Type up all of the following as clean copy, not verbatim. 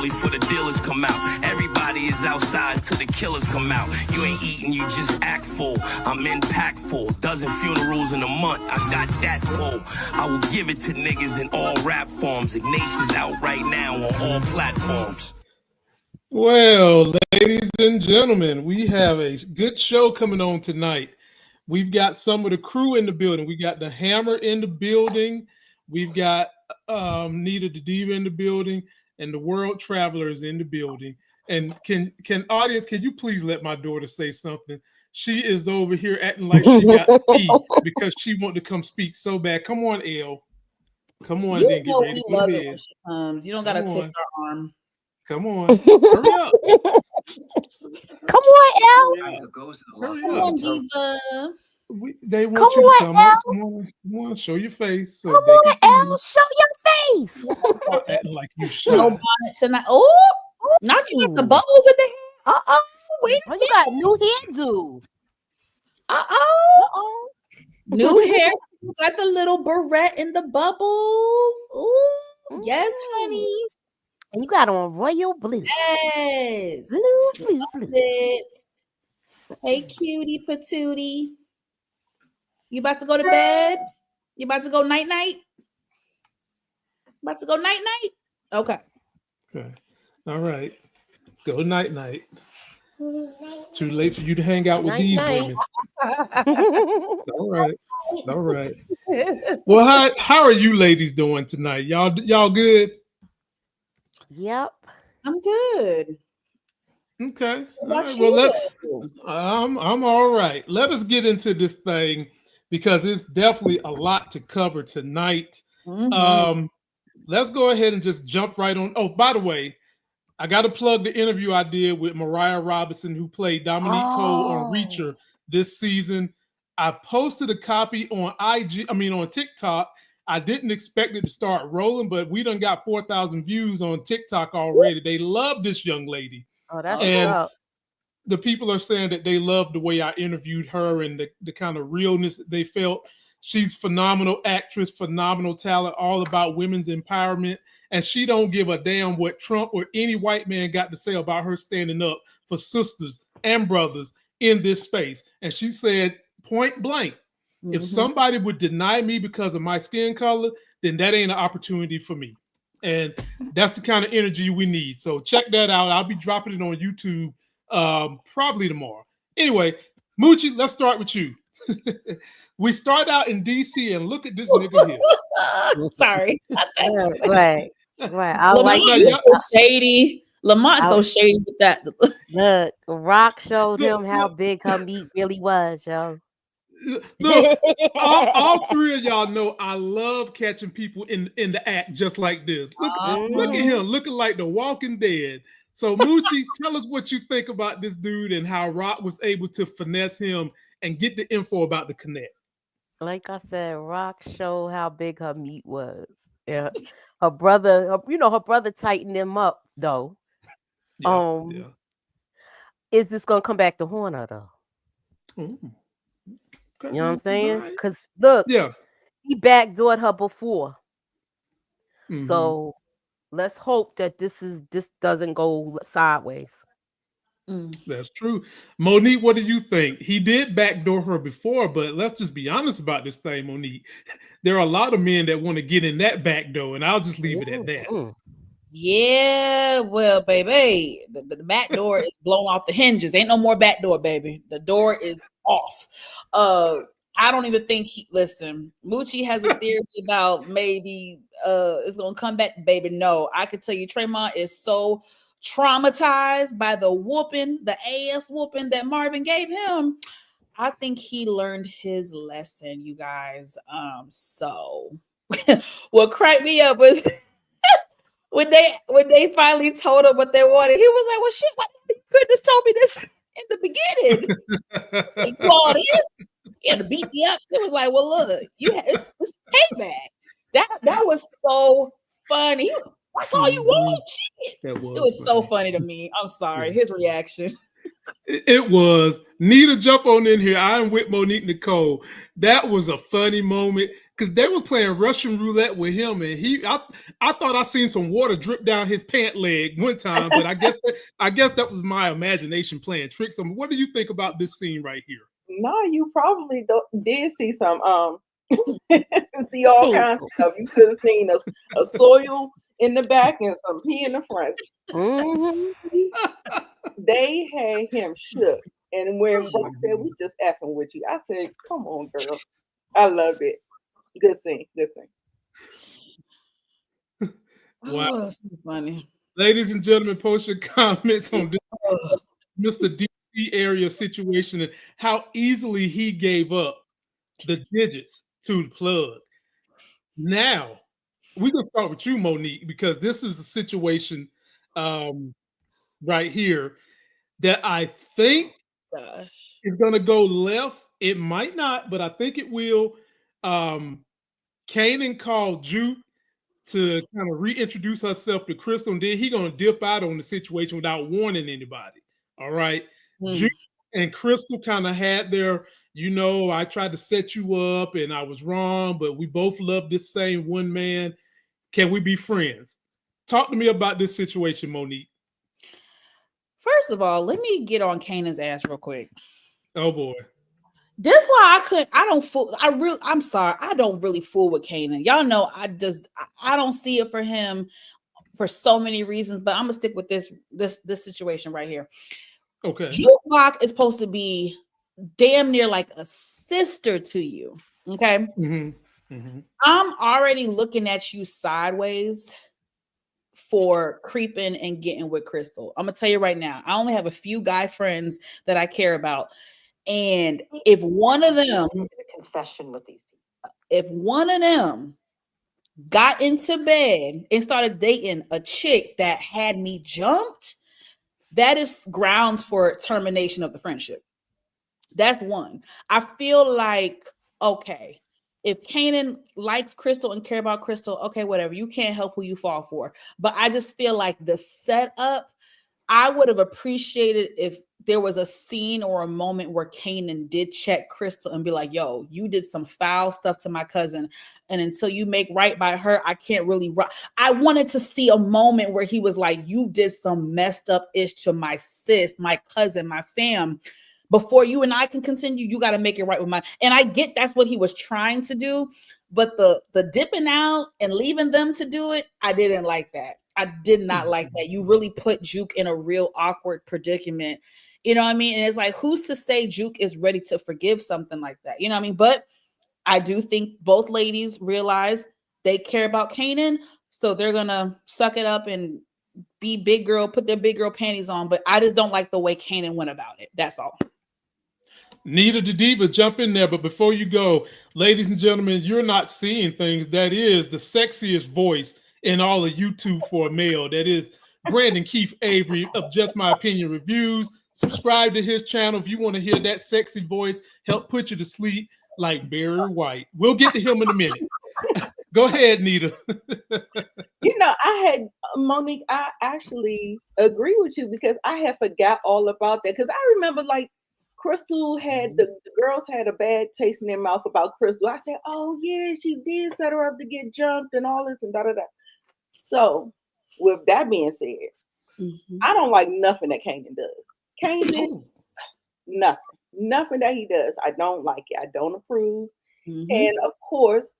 early for the dealers come out. Everybody is outside till the killers come out. You ain't eating, you just act full. I'm impactful. Dozen funerals in a month, I got that pull. I will give it to niggas in all rap forms. Ignatius out right now on all platforms. Well, ladies and gentlemen, we have a good show coming on tonight. We've got some of the crew in the building. We got the Hammer in the building. We've got Nita the Diva in the building, and the World Travelers in the building. And can audience, can you please let my daughter say something? She is over here acting like she got tea because she wanted to come speak so bad. Come on, Elle. Come on, you then get ready. We love it when she comes. You don't gotta twist her arm. Come on, hurry up. Come on, Elle. Come on, Diva. They want you to come on. Come on, show your face. So come on, Elle, show your face. Stop acting like you shy. No bonnet tonight. Oh, not you got the bubbles in the hair. Wait a minute. You got new hairdo. New hair. You got the little barrette in the bubbles. Ooh, yes, honey. And you got on royal blue. Yes. Blue. Hey, cutie patootie. You about to go to bed? You about to go night-night? About to go night-night? Okay. All right. Go night-night. Too late for you to hang out with these women. All right. Well, how are you ladies doing tonight? Y'all good? Yep. I'm good. Okay. All right. Well, I'm all right. Let us get into this thing because it's definitely a lot to cover tonight. Mm-hmm. Let's go ahead and just jump right on. Oh, by the way, I got to plug the interview I did with Mariah Robinson, who played Dominique Cole on Reacher this season. I posted a copy on on TikTok. I didn't expect it to start rolling, but we done got 4,000 views on TikTok already. They love this young lady. Oh, that's and up. The people are saying that they love the way I interviewed her and the kind of realness that they felt. She's phenomenal actress, phenomenal talent, all about women's empowerment. And she don't give a damn what Trump or any white man got to say about her standing up for sisters and brothers in this space. And she said point blank, if somebody would deny me because of my skin color, then that ain't an opportunity for me. And that's the kind of energy we need. So check that out. I'll be dropping it on YouTube probably tomorrow. Anyway, Moochie, let's start with you. We start out in DC and look at this nigga here. Sorry. Right. I Lamont, like so shady. Lamont so shady with that. Look, Rock showed him how big her meat really was, yo. Look, all three of y'all know I love catching people in the act just like this. Look at him looking like the Walking Dead. So Moochie, tell us what you think about this dude and how Rock was able to finesse him and get the info about the connect. Like I said, Rock showed how big her meat was. Yeah, her brother tightened him up though. Is this gonna come back to Horner though? Okay. You know what I'm saying? Because look, he backdoored her before. So let's hope that this doesn't go sideways. That's true. Monique, what do you think? He did backdoor her before, but let's just be honest about this thing, Monique. There are a lot of men that want to get in that back door, and I'll just leave it at that. Yeah, well, baby, the back door is blown off the hinges. Ain't no more back door, baby. The door is off. I don't even think listen, Moochie has a theory about maybe it's gonna come back, baby. No, I can tell you Tremont is so traumatized by the ass whooping that Marvin gave him. I think he learned his lesson, you guys. So what cracked me up was when they finally told him what they wanted, he was like, well, shit, why you couldn't have told me this in the beginning? Like, all this, he had to beat me up. It was like, well, look, it's payback. That was so funny. That's all you want, shit. It was so funny to me. I'm sorry. His reaction. It was. Nita, jump on in here. I am with Monique Nicole. That was a funny moment. because they were playing Russian roulette with him, and I thought I seen some water drip down his pant leg one time, but I guess that was my imagination playing tricks on me. What do you think about this scene right here? No, you probably did see some see all kinds of stuff. You could have seen a soil in the back and some pee in the front. They had him shook, and when Rock said, "We just effing with you," I said, "Come on, girl." I loved it. Good scene. Wow, oh, that's so funny. Ladies and gentlemen, post your comments on this Mr. DC area situation and how easily he gave up the digits to the plug. Now, we're going to start with you, Monique, because this is a situation right here that I think is going to go left. It might not, but I think it will. Kanan called Juke to kind of reintroduce herself to Crystal, and then he's going to dip out on the situation without warning anybody. All right. Juke and Crystal kind of had their, I tried to set you up and I was wrong, but we both love this same one man. Can we be friends? Talk to me about this situation, Monique. First of all, let me get on Kanan's ass real quick. Oh boy. This why I'm sorry. I don't really fool with Kanan. Y'all know I don't see it for him for so many reasons, but I'm gonna stick with this situation right here. Okay. Jukebox is supposed to be damn near like a sister to you. Okay. I'm already looking at you sideways for creeping and getting with Crystal. I'm gonna tell you right now, I only have a few guy friends that I care about. And if one of them confession with these people, if one of them got into bed and started dating a chick that had me jumped, that is grounds for termination of the friendship. That's one. I feel like, okay, if Kanan likes Crystal and care about Crystal, okay, whatever. You can't help who you fall for. But I just feel like the setup, I would have appreciated if there was a scene or a moment where Kanan did check Crystal and be like, yo, you did some foul stuff to my cousin. And until you make right by her, I can't really I wanted to see a moment where he was like, you did some messed up ish to my sis, my cousin, my fam. Before you and I can continue, you got to make it right with and I get that's what he was trying to do. But the dipping out and leaving them to do it, I didn't like that. I did not like that. You really put Juke in a real awkward predicament. You know what I mean? And it's like, who's to say Juke is ready to forgive something like that? You know what I mean? But I do think both ladies realize they care about Kanan. So they're going to suck it up and be big girl, put their big girl panties on. But I just don't like the way Kanan went about it. That's all. Nita the Diva, jump in there. But before you go, ladies and gentlemen, you're not seeing things. That is the sexiest voice in all of YouTube for a male. That is Brandon Keith Avery of Just My Opinion Reviews. Subscribe to his channel if you want to hear that sexy voice help put you to sleep like Barry White. We'll get to him in a minute. Go ahead, Nita. Monique, I actually agree with you because I had forgot all about that. Because I remember like Crystal had the girls had a bad taste in their mouth about Crystal. I said, oh yeah, she did set her up to get jumped and all this and da da da. So with that being said, I don't like nothing that Kanan does. Kanan, nothing that he does. I don't like it. I don't approve. And of course,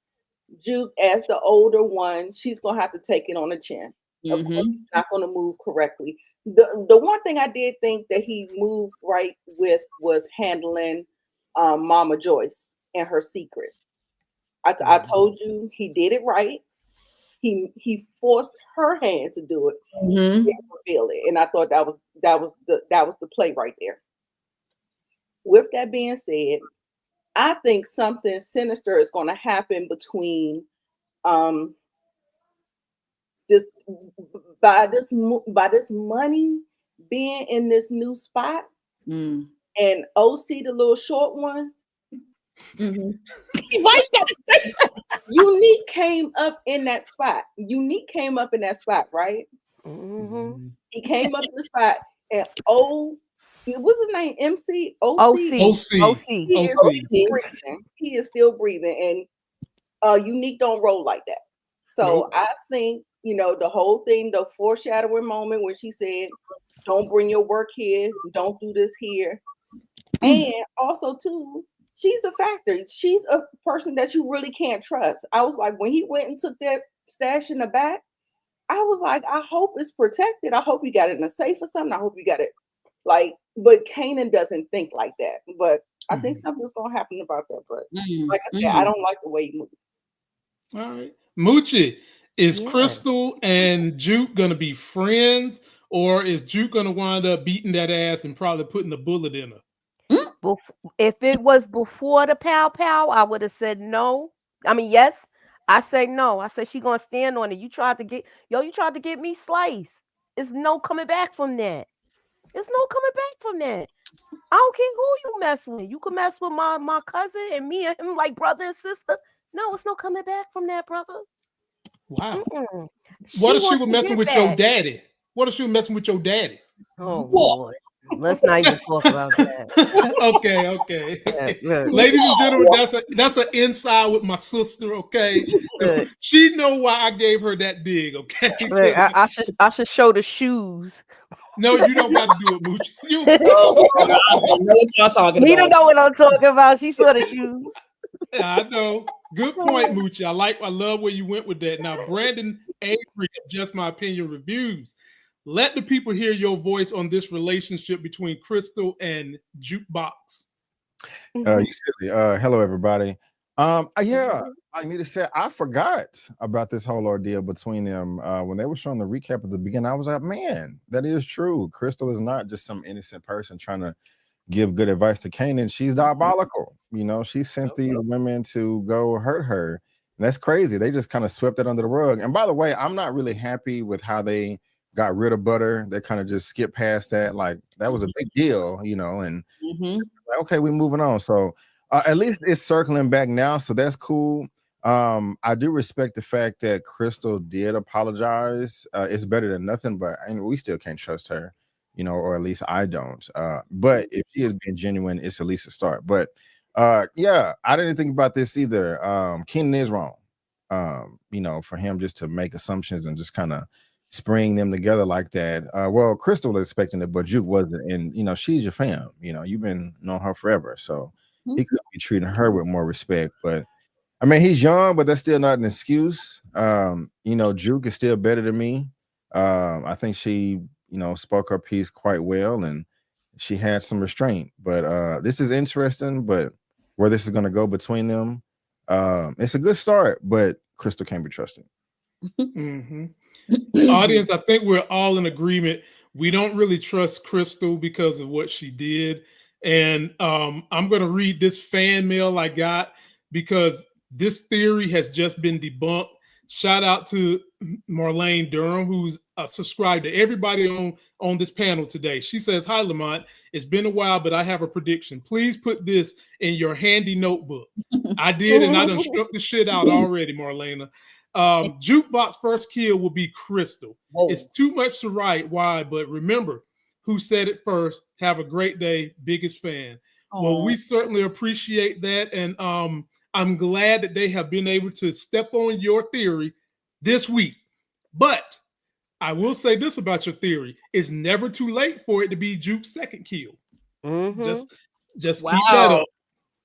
Juke, as the older one, she's gonna have to take it on the chin. Of course, she's not gonna move correctly. The one thing I did think that he moved right with was handling Mama Joyce and her secret. I told you he did it right. He forced her hand to do it and reveal it, and I thought that was the play right there. With that being said, I think something sinister is going to happen between this money being in this new spot and OC, the little short one. Unique came up in that spot. Right? He came up in the spot, and what's his name? MC? OC. OC. He is still breathing, and Unique don't roll like that. So I think, the whole thing, the foreshadowing moment when she said, don't bring your work here, don't do this here. And also too, she's a factor. She's a person that you really can't trust. I was like, when he went and took that stash in the back, I was like, I hope it's protected. I hope you got it in a safe or something. I hope you got it but Kanan doesn't think like that. But I think something's gonna happen about that. But like I said, I don't like the way he moved. All right. Moochie, is Crystal and Juke gonna be friends, or is Juke gonna wind up beating that ass and probably putting a bullet in her? If it was before the pow, I would have said no. I mean, yes. I say no. I said she gonna stand on it. You tried to get me sliced. There's no coming back from that. There's no coming back from that. I don't care who you mess with. You can mess with my cousin and me and him like brother and sister. No, it's no coming back from that, brother. Wow. What if she was messing with your daddy? What if she was messing with your daddy? Oh, Lord. Let's not even talk about that. Okay. Ladies and gentlemen, that's an inside with my sister. Okay, she know why I gave her that dig. Okay, I should show the shoes. No, you don't got to do it, Mooch. You I don't know what y'all talking about. You don't know what I'm talking about. She saw the shoes. I know. Good point, Moochie. I love where you went with that. Now, Brandon Avery, Just My Opinion Reviews. Let the people hear your voice on this relationship between Crystal and Jukebox. You silly. Hello, everybody. Yeah, I need to say I forgot about this whole ordeal between them. When they were showing the recap at the beginning, I was like, man, that is true. Crystal is not just some innocent person trying to give good advice to Kanan. She's diabolical. She sent these women to go hurt her. And that's crazy. They just kind of swept it under the rug. And by the way, I'm not really happy with how they got rid of Butter. They kind of just skipped past that. Like, that was a big deal, and like, okay, we're moving on. So at least it's circling back now. So that's cool. I do respect the fact that Crystal did apologize. It's better than nothing, but we still can't trust her, or at least I don't. But if she is being genuine, it's at least a start. But yeah, I didn't think about this either. Kanan is wrong. For him just to make assumptions and just kind of spring them together like that. Well, Crystal was expecting it, but Juke wasn't. And she's your fam. You've been knowing her forever. So he could be treating her with more respect. But I mean, he's young, but that's still not an excuse. Juke is still better than me. I think she, spoke her piece quite well and she had some restraint. But this is interesting, but where this is gonna go between them, it's a good start, but Crystal can't be trusted. Audience, I think we're all in agreement. We don't really trust Crystal because of what she did. And I'm going to read this fan mail I got because this theory has just been debunked. Shout out to Marlene Durham, who's subscribed to everybody on this panel today. She says, hi, Lamont. It's been a while, but I have a prediction. Please put this in your handy notebook. I did, and I done struck the shit out already, Marlena. Jukebox first kill will be Crystal. It's too much to write. Why? But remember who said it first. Have a great day. Biggest fan. Well, we certainly appreciate that. And I'm glad that they have been able to step on your theory this week. But I will say this about your theory. It's never too late for it to be Juke's second kill. Just keep that up.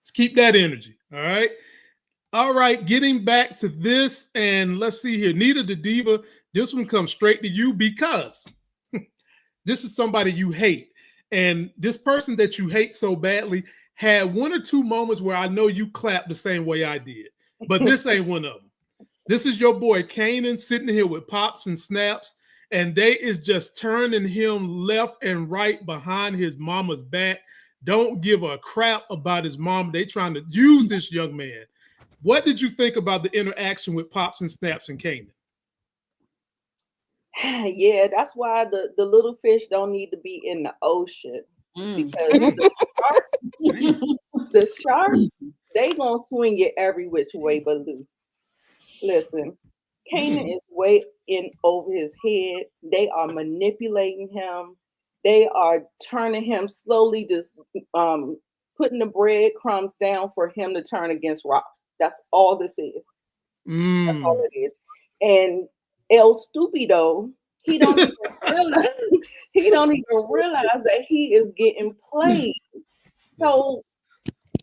Just keep that energy. All right. All right, getting back to this, and let's see here. Nita the Diva, this one comes straight to you because this is somebody you hate. And this person that you hate so badly had one or two moments where I know you clapped the same way I did. But this ain't one of them. This is your boy Kanan sitting here with Pops and Snaps, and they is just turning him left and right behind his mama's back. Don't give a crap about his mom. They trying to use this young man. What did you think about the interaction with Pops and Snaps and Kanan? Yeah, that's why the little fish don't need to be in the ocean because the sharks, they gonna swing it every which way but loose. Listen, Kanan is way in over his head. They are manipulating him. They are turning him slowly, just putting the breadcrumbs down for him to turn against Rock. That's all this is. That's all it is. And El Stupido, he don't even realize he don't even realize that he is getting played. So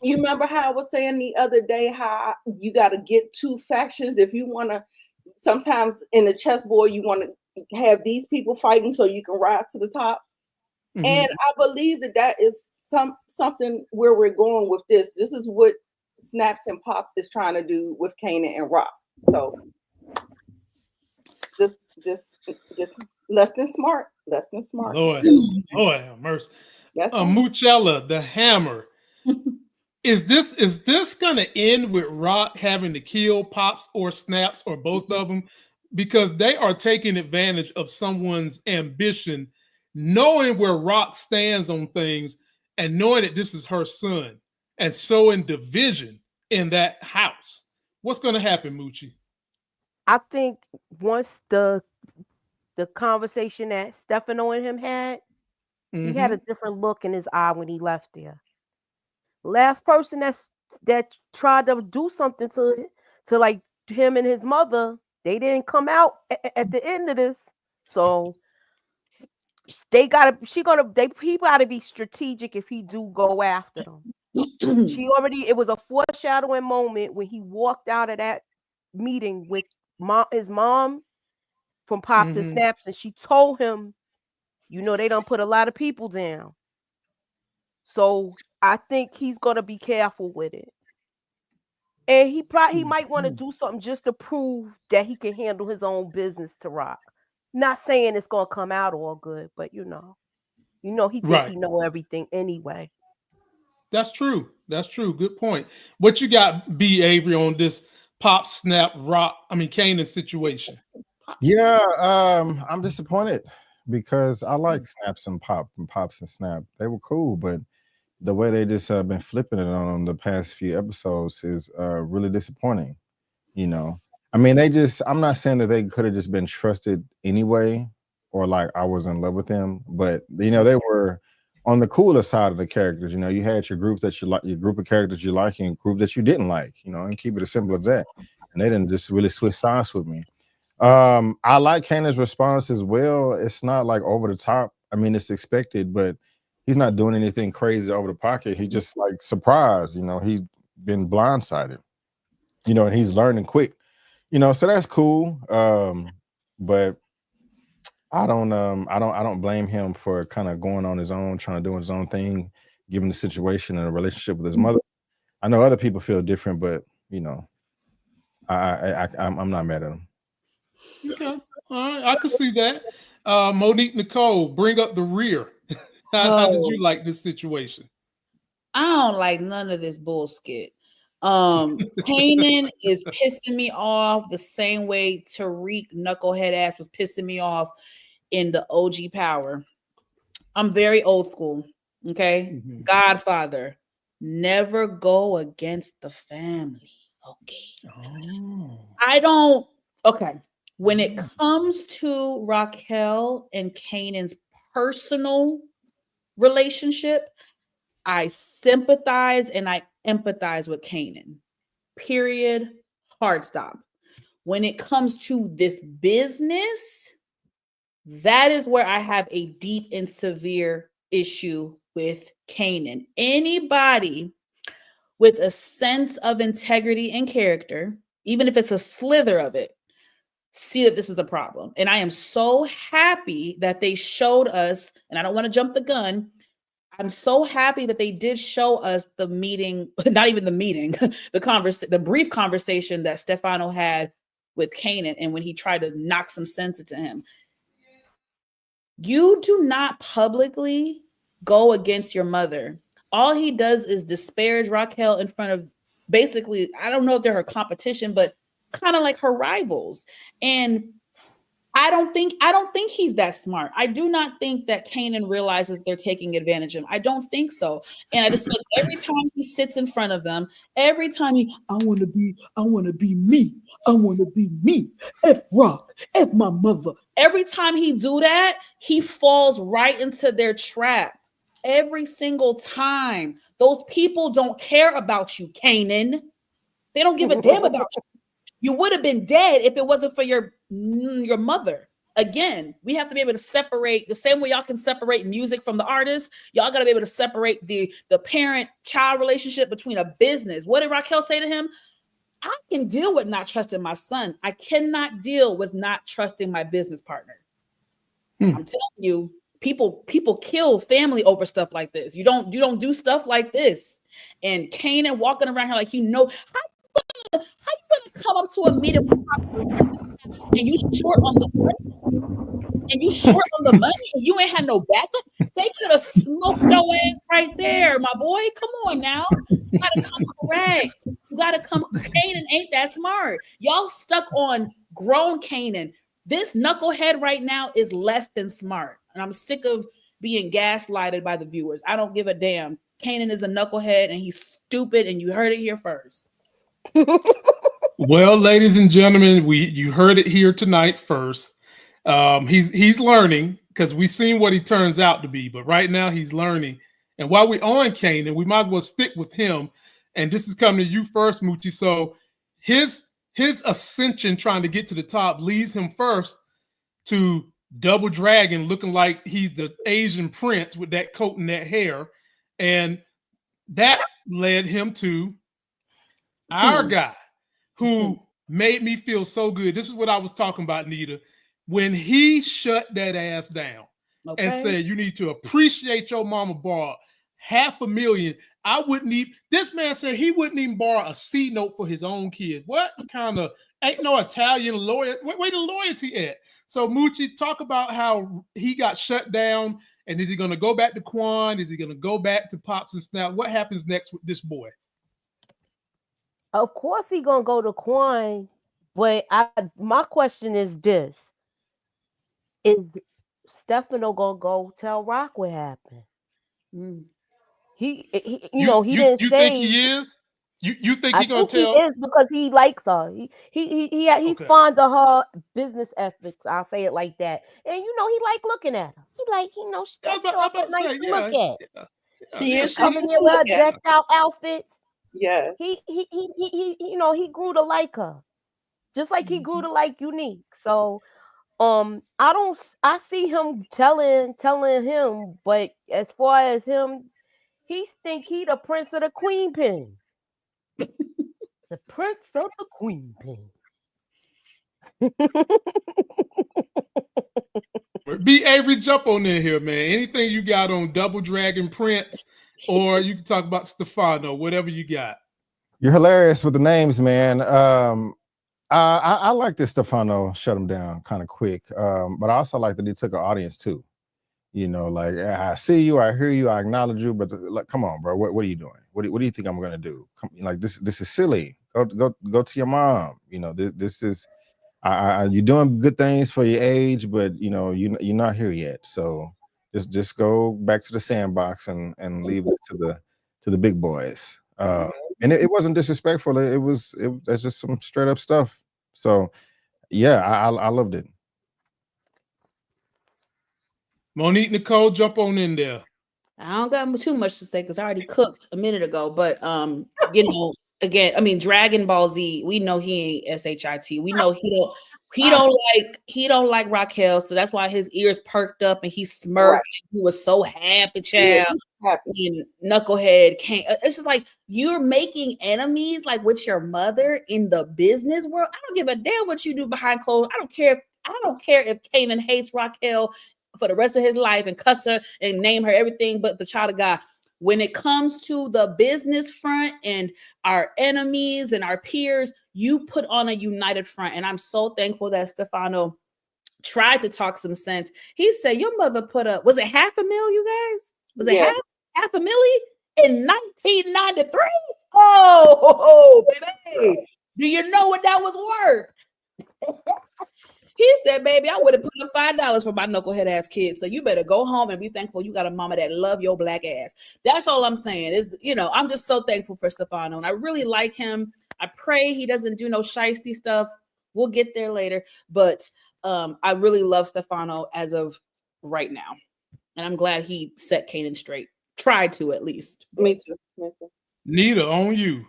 you remember how I was saying the other day how you got to get two factions if you want to. Sometimes in the chessboard you want to have these people fighting so you can rise to the top. Mhm. And I believe that is something where we're going with this. This is what Snaps and Pop is trying to do with Kanan and Rock. So just less than smart. Lord have mercy. That's Muchella, the Hammer. Is this gonna end with Rock having to kill Pops or Snaps or both of them? Because they are taking advantage of someone's ambition, knowing where Rock stands on things and knowing that this is her son, and sowing division in that house. What's gonna happen, Moochie? I think once the conversation that Stefano and him had, he had a different look in his eye when he left there. Last person that tried to do something to like him and his mother, they didn't come out at the end of this. So he gotta be strategic if he do go after them. It was a foreshadowing moment when he walked out of that meeting with his mom from Pop and Snaps, and she told him, they done put a lot of people down. So I think he's gonna be careful with it. And he might want to do something just to prove that he can handle his own business to Rock. Not saying it's gonna come out all good, but he think he know everything anyway. That's true. Good point. What you got, B. Avery, on this Pop, Snap, Kanan situation? Yeah, I'm disappointed because I like Snaps and Pops and Snap. They were cool, but the way they just been flipping it on the past few episodes is really disappointing. I'm not saying that they could have just been trusted anyway, or like I was in love with them, but they were on the cooler side of the characters. You had your group that you like, your group of characters you like, and group that you didn't like, and keep it as simple as that. And they didn't just really switch sides with me. I like Kanan's response as well. It's not like over the top. It's expected, but he's not doing anything crazy over the pocket. He just like surprised, he's been blindsided, and he's learning quick, so that's cool. But I don't blame him for kind of going on his own, trying to do his own thing, given the situation and a relationship with his mother. I know other people feel different, but I'm not mad at him. Okay, all right, I can see that. Monique Nicole, bring up the rear. How did you like this situation? I don't like none of this bullshit. Kanan is pissing me off the same way Tariq knucklehead ass was pissing me off in the OG Power. I'm very old school. Okay. Godfather. Never go against the family. Okay. Okay. When it comes to Raquel and Kanan's personal relationship, I sympathize and I empathize with Kanan. Period. Hard stop. When it comes to this business, that is where I have a deep and severe issue with Kanan. Anybody with a sense of integrity and character, even if it's a slither of it, see that this is a problem. And I am so happy that they showed us, and I don't want to jump the gun, I'm so happy that they did show us the meeting, not even the meeting, the brief conversation that Stefano had with Kanan, and when he tried to knock some sense into him. You do not publicly go against your mother. All he does is disparage Raquel in front of, basically, I don't know if they're her competition, but kind of like her rivals. And I don't think he's that smart. I do not think that Kanan realizes they're taking advantage of him. I don't think so. And I just feel like every time he sits in front of them, every time I want to be me. I want to be me. F Rock, F my mother. Every time he do that, he falls right into their trap. Every single time. Those people don't care about you, Kanan. They don't give a damn about you. You would have been dead if it wasn't for your mother. Again, we have to be able to separate the same way y'all can separate music from the artist. Y'all got to be able to separate the parent-child relationship between a business. What did Raquel say to him? I can deal with not trusting my son. I cannot deal with not trusting my business partner. I'm telling you, people kill family over stuff like this. You don't do stuff like this. And Kanan walking around here like, how you gonna come up to a meeting and you short on the money and you ain't had no backup? They could have smoked your ass right there, my boy. Come on now. You gotta come correct. You gotta come. Kanan ain't that smart. Y'all stuck on grown Kanan. This knucklehead right now is less than smart. And I'm sick of being gaslighted by the viewers. I don't give a damn. Kanan is a knucklehead and he's stupid, and you heard it here first. Well, ladies and gentlemen, you heard it here tonight first. He's learning, because we've seen what he turns out to be, but right now he's learning. And while we're on Kanan, we might as well stick with him. And this is coming to you first, Moochie. So his ascension, trying to get to the top, leads him first to Double Dragon, looking like he's the Asian prince with that coat and that hair. And that led him to our guy, who made me feel so good. This is what I was talking about, Nita. When he shut that ass down and said, you need to appreciate your mama borrowed $500,000. I wouldn't even, this man said he wouldn't even borrow a C note for his own kid. What kind of, ain't no Italian lawyer, where the loyalty at? So Moochie, talk about how he got shut down, and is he going to go back to Quan? Is he going to go back to Pops and Snap? What happens next with this boy? Of course he gonna go to Quan, but my question is this: is Stefano gonna go tell Rock what happened? He didn't say. You think he is? You think he's gonna tell? He is, because he likes her. He's fond of her business ethics. I'll say it like that. And he like looking at her. He like, she's nice to look at. She is coming in with her decked out outfits. Yeah. He grew to like her, just like he grew to like Unique. So I see him telling him, but as far as him, he think he the prince of the queen pin. The prince of the queen pin. B. Avery, jump on in here, man. Anything you got on Double Dragon Prince, or you can talk about Stefano, whatever you got. You're hilarious with the names, man. I like that Stefano shut him down kind of quick, but I also like that he took an audience too. Like, I see you, I hear you, I acknowledge you, but like, come on, bro, what are you doing? What do you think I'm gonna do? Like, this is silly. Go to your mom. This is. You're doing good things for your age, but you're not here yet. So just go back to the sandbox and leave it to the big boys. And it wasn't disrespectful. That's just some straight up stuff. So yeah, I loved it. Monique Nicole, jump on in there. I don't got too much to say because I already cooked a minute ago. But again, I mean, Dragon Ball Z, we know he ain't SHIT. We know he don't like Raquel, so that's why his ears perked up and he smirked. Right. He was so happy, child. And Knucklehead can't. It's just like, you're making enemies like with your mother in the business world. I don't give a damn what you do behind closed. I don't care if Kanan hates Raquel for the rest of his life and cuss her and name her everything but the child of God. When it comes to the business front and our enemies and our peers, you put on a united front. And I'm so thankful that Stefano tried to talk some sense. He said, your mother put up, was it $500,000, you guys? Was it $500,000 in 1993? Oh, baby. Do you know what that was worth? He said, baby, I would have put up $5 for my knucklehead ass kids. So you better go home and be thankful you got a mama that love your black ass. That's all I'm saying is, I'm just so thankful for Stefano. And I really like him. I pray he doesn't do no shiesty stuff. We'll get there later. But I really love Stefano as of right now. And I'm glad he set Kanan straight. Tried to, at least. Me too. Nita, on you.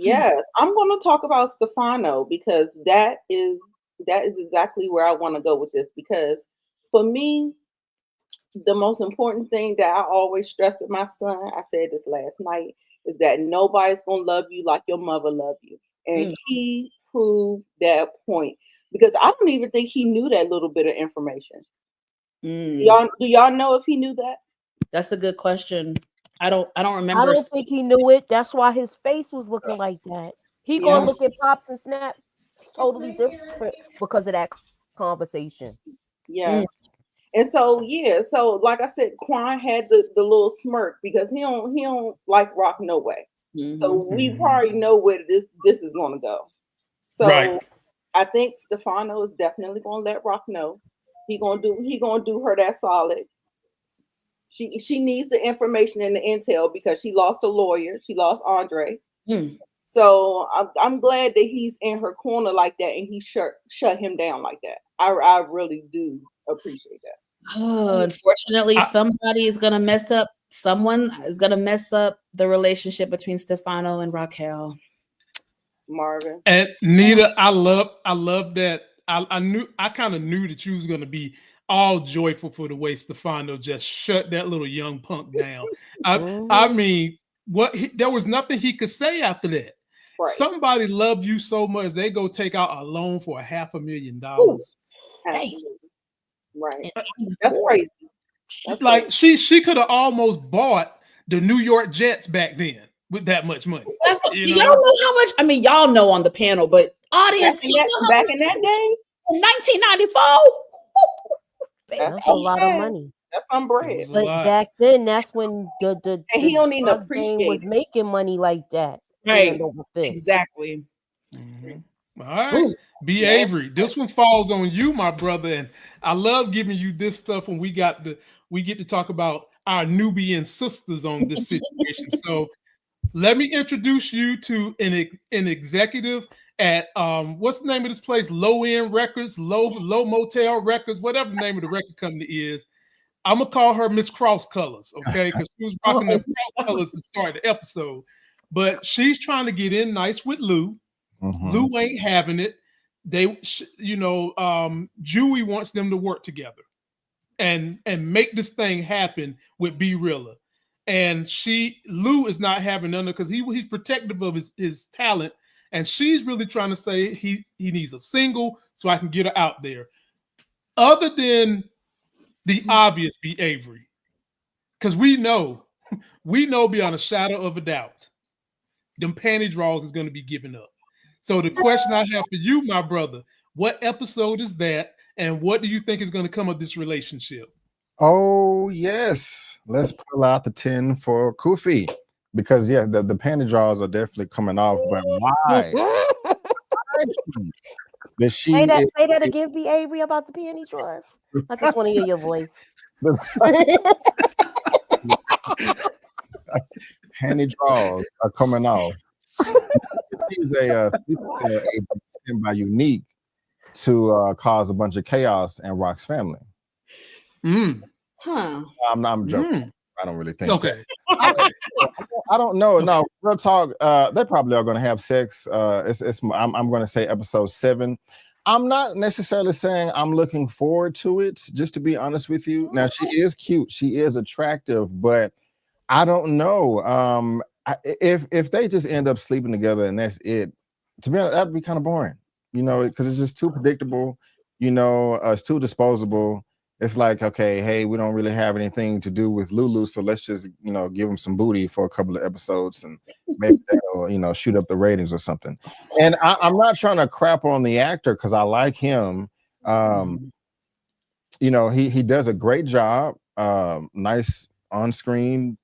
Yes, I'm going to talk about Stefano because that is exactly where I want to go with this. Because for me, the most important thing that I always stress to my son, I said this last night, is that nobody's gonna love you like your mother loved you, and he proved that point. Because I don't even think he knew that little bit of information. Do y'all know if he knew that? That's a good question. I don't I remember. don't think he knew it. That's why his face was looking like that. He Yeah. gonna look at pops and snaps totally different because of that conversation. Yeah. And so so like I said, Quan had the little smirk because he don't like Rock no way. So we probably know where this is gonna go. So Right. I think Stefano is definitely gonna let Rock know. He gonna do her that solid. She needs the information and the intel because she lost a lawyer. She lost Andre. So I'm glad that he's in her corner like that and he shut him down like that. I really do appreciate that. Oh, unfortunately, somebody is gonna mess up. Someone is gonna mess up the relationship between Stefano and Raquel. Marvin. And Nita, I love that. I kind of knew that you was gonna be all joyful for the way Stefano just shut that little young punk down. I mean, there was nothing he could say after that. Right. Somebody loved you so much they go take out a loan for $500,000. Absolutely. Right. That's crazy. That's like crazy. She could have almost bought the New York Jets back then with that much money. Do y'all know how much? I mean, y'all know on the panel, but audience, back in that day, in 1994, that's a lot of money. That's some bread. But back then, that's when the and he don't even drug appreciate game was making money like that. Right. Over fist. Exactly. All right. B. Avery, this one falls on you, my brother. And I love giving you this stuff when we get to talk about our Nubian sisters on this situation. So let me introduce you to an executive at what's the name of this place? Low End Records, Low Motel Records, whatever the name of the record company is. I'm gonna call her Miss Cross Colors, okay? Because she was rocking the Cross Colors to start the episode. But she's trying to get in nice with Lou. Lou ain't having it. Jewy wants them to work together and make this thing happen with B Rilla. And Lou is not having none because he's protective of his talent, and she's really trying to say he needs a single so I can get her out there. Other than the obvious, B. Avery, because we know beyond a shadow of a doubt, them panty draws is going to be given up. So the question I have for you, my brother, what episode is that, and what do you think is going to come of this relationship? Oh, yes. Let's pull out the 10 for Kofi. Because, yeah, the panty draws are definitely coming off. But why? Say that again, B. Avery, about the panty draws. I just want to hear your voice. Panty draws are coming off. She's a sent by Unique to cause a bunch of chaos in Rock's family. I'm joking. I don't really think. Okay. I don't know. No, real talk. They probably are going to have sex. I'm going to say episode 7. I'm not necessarily saying I'm looking forward to it. Just to be honest with you. Now she is cute. She is attractive, but I don't know. If they just end up sleeping together and that's it, to be honest, that'd be kind of boring. Because it's just too predictable. It's too disposable. It's like, okay, hey, we don't really have anything to do with Lulu, so let's just, give him some booty for a couple of episodes and maybe that'll, shoot up the ratings or something. And I'm not trying to crap on the actor because I like him. He does a great job. Nice on-screen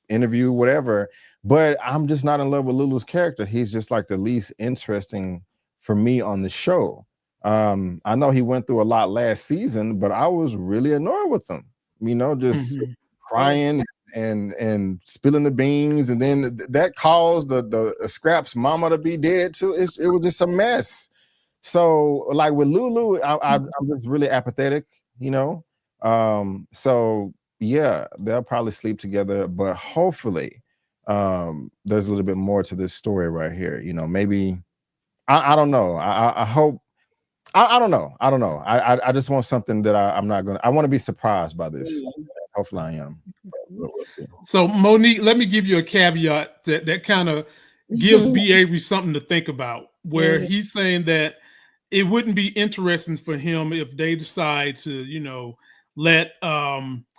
interview, whatever. But I'm just not in love with Lulu's character. He's just like the least interesting for me on the show. I know he went through a lot last season, but I was really annoyed with him, just crying and spilling the beans. And then that caused the Scrap's mama to be dead too. It was just a mess. So like with Lulu, I'm just really apathetic, So yeah, they'll probably sleep together, but hopefully there's a little bit more to this story right here. You know, maybe I don't know. I hope I don't know. I don't know. I just want something that I'm not gonna. I want to be surprised by this. Hopefully, I am. But we'll see. So Monique, let me give you a caveat that kind of gives B. Avery something to think about, where he's saying that it wouldn't be interesting for him if they decide to, you know, let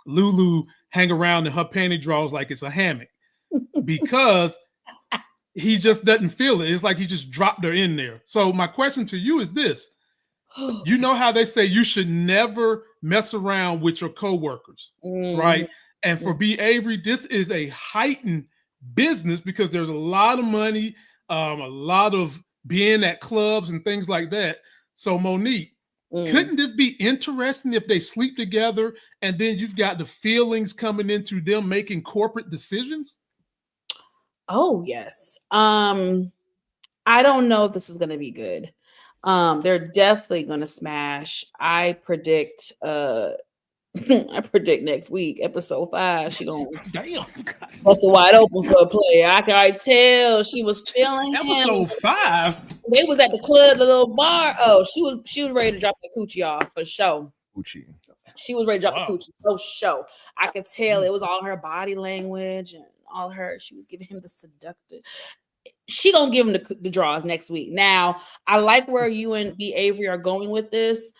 Lulu hang around in her panty drawers like it's a hammock, because he just doesn't feel it. It's like he just dropped her in there. So my question to you is this. You know how they say you should never mess around with your coworkers, right? And for B. Avery, this is a heightened business because there's a lot of money, a lot of being at clubs and things like that. So Monique, couldn't this be interesting if they sleep together and then you've got the feelings coming into them making corporate decisions? Oh, yes. I don't know if this is going to be good. They're definitely going to smash. I predict next week, episode 5, she gonna bust it wide open for a play. I can already tell she was feeling episode 5. They was at the club, the little bar. Oh, she was ready to drop the coochie off for sure. She was ready to drop the coochie for sure. I could tell it was all her body language and all her. She was giving him the seductive. She gonna give him the draws next week. Now, I like where you and B. Avery are going with this.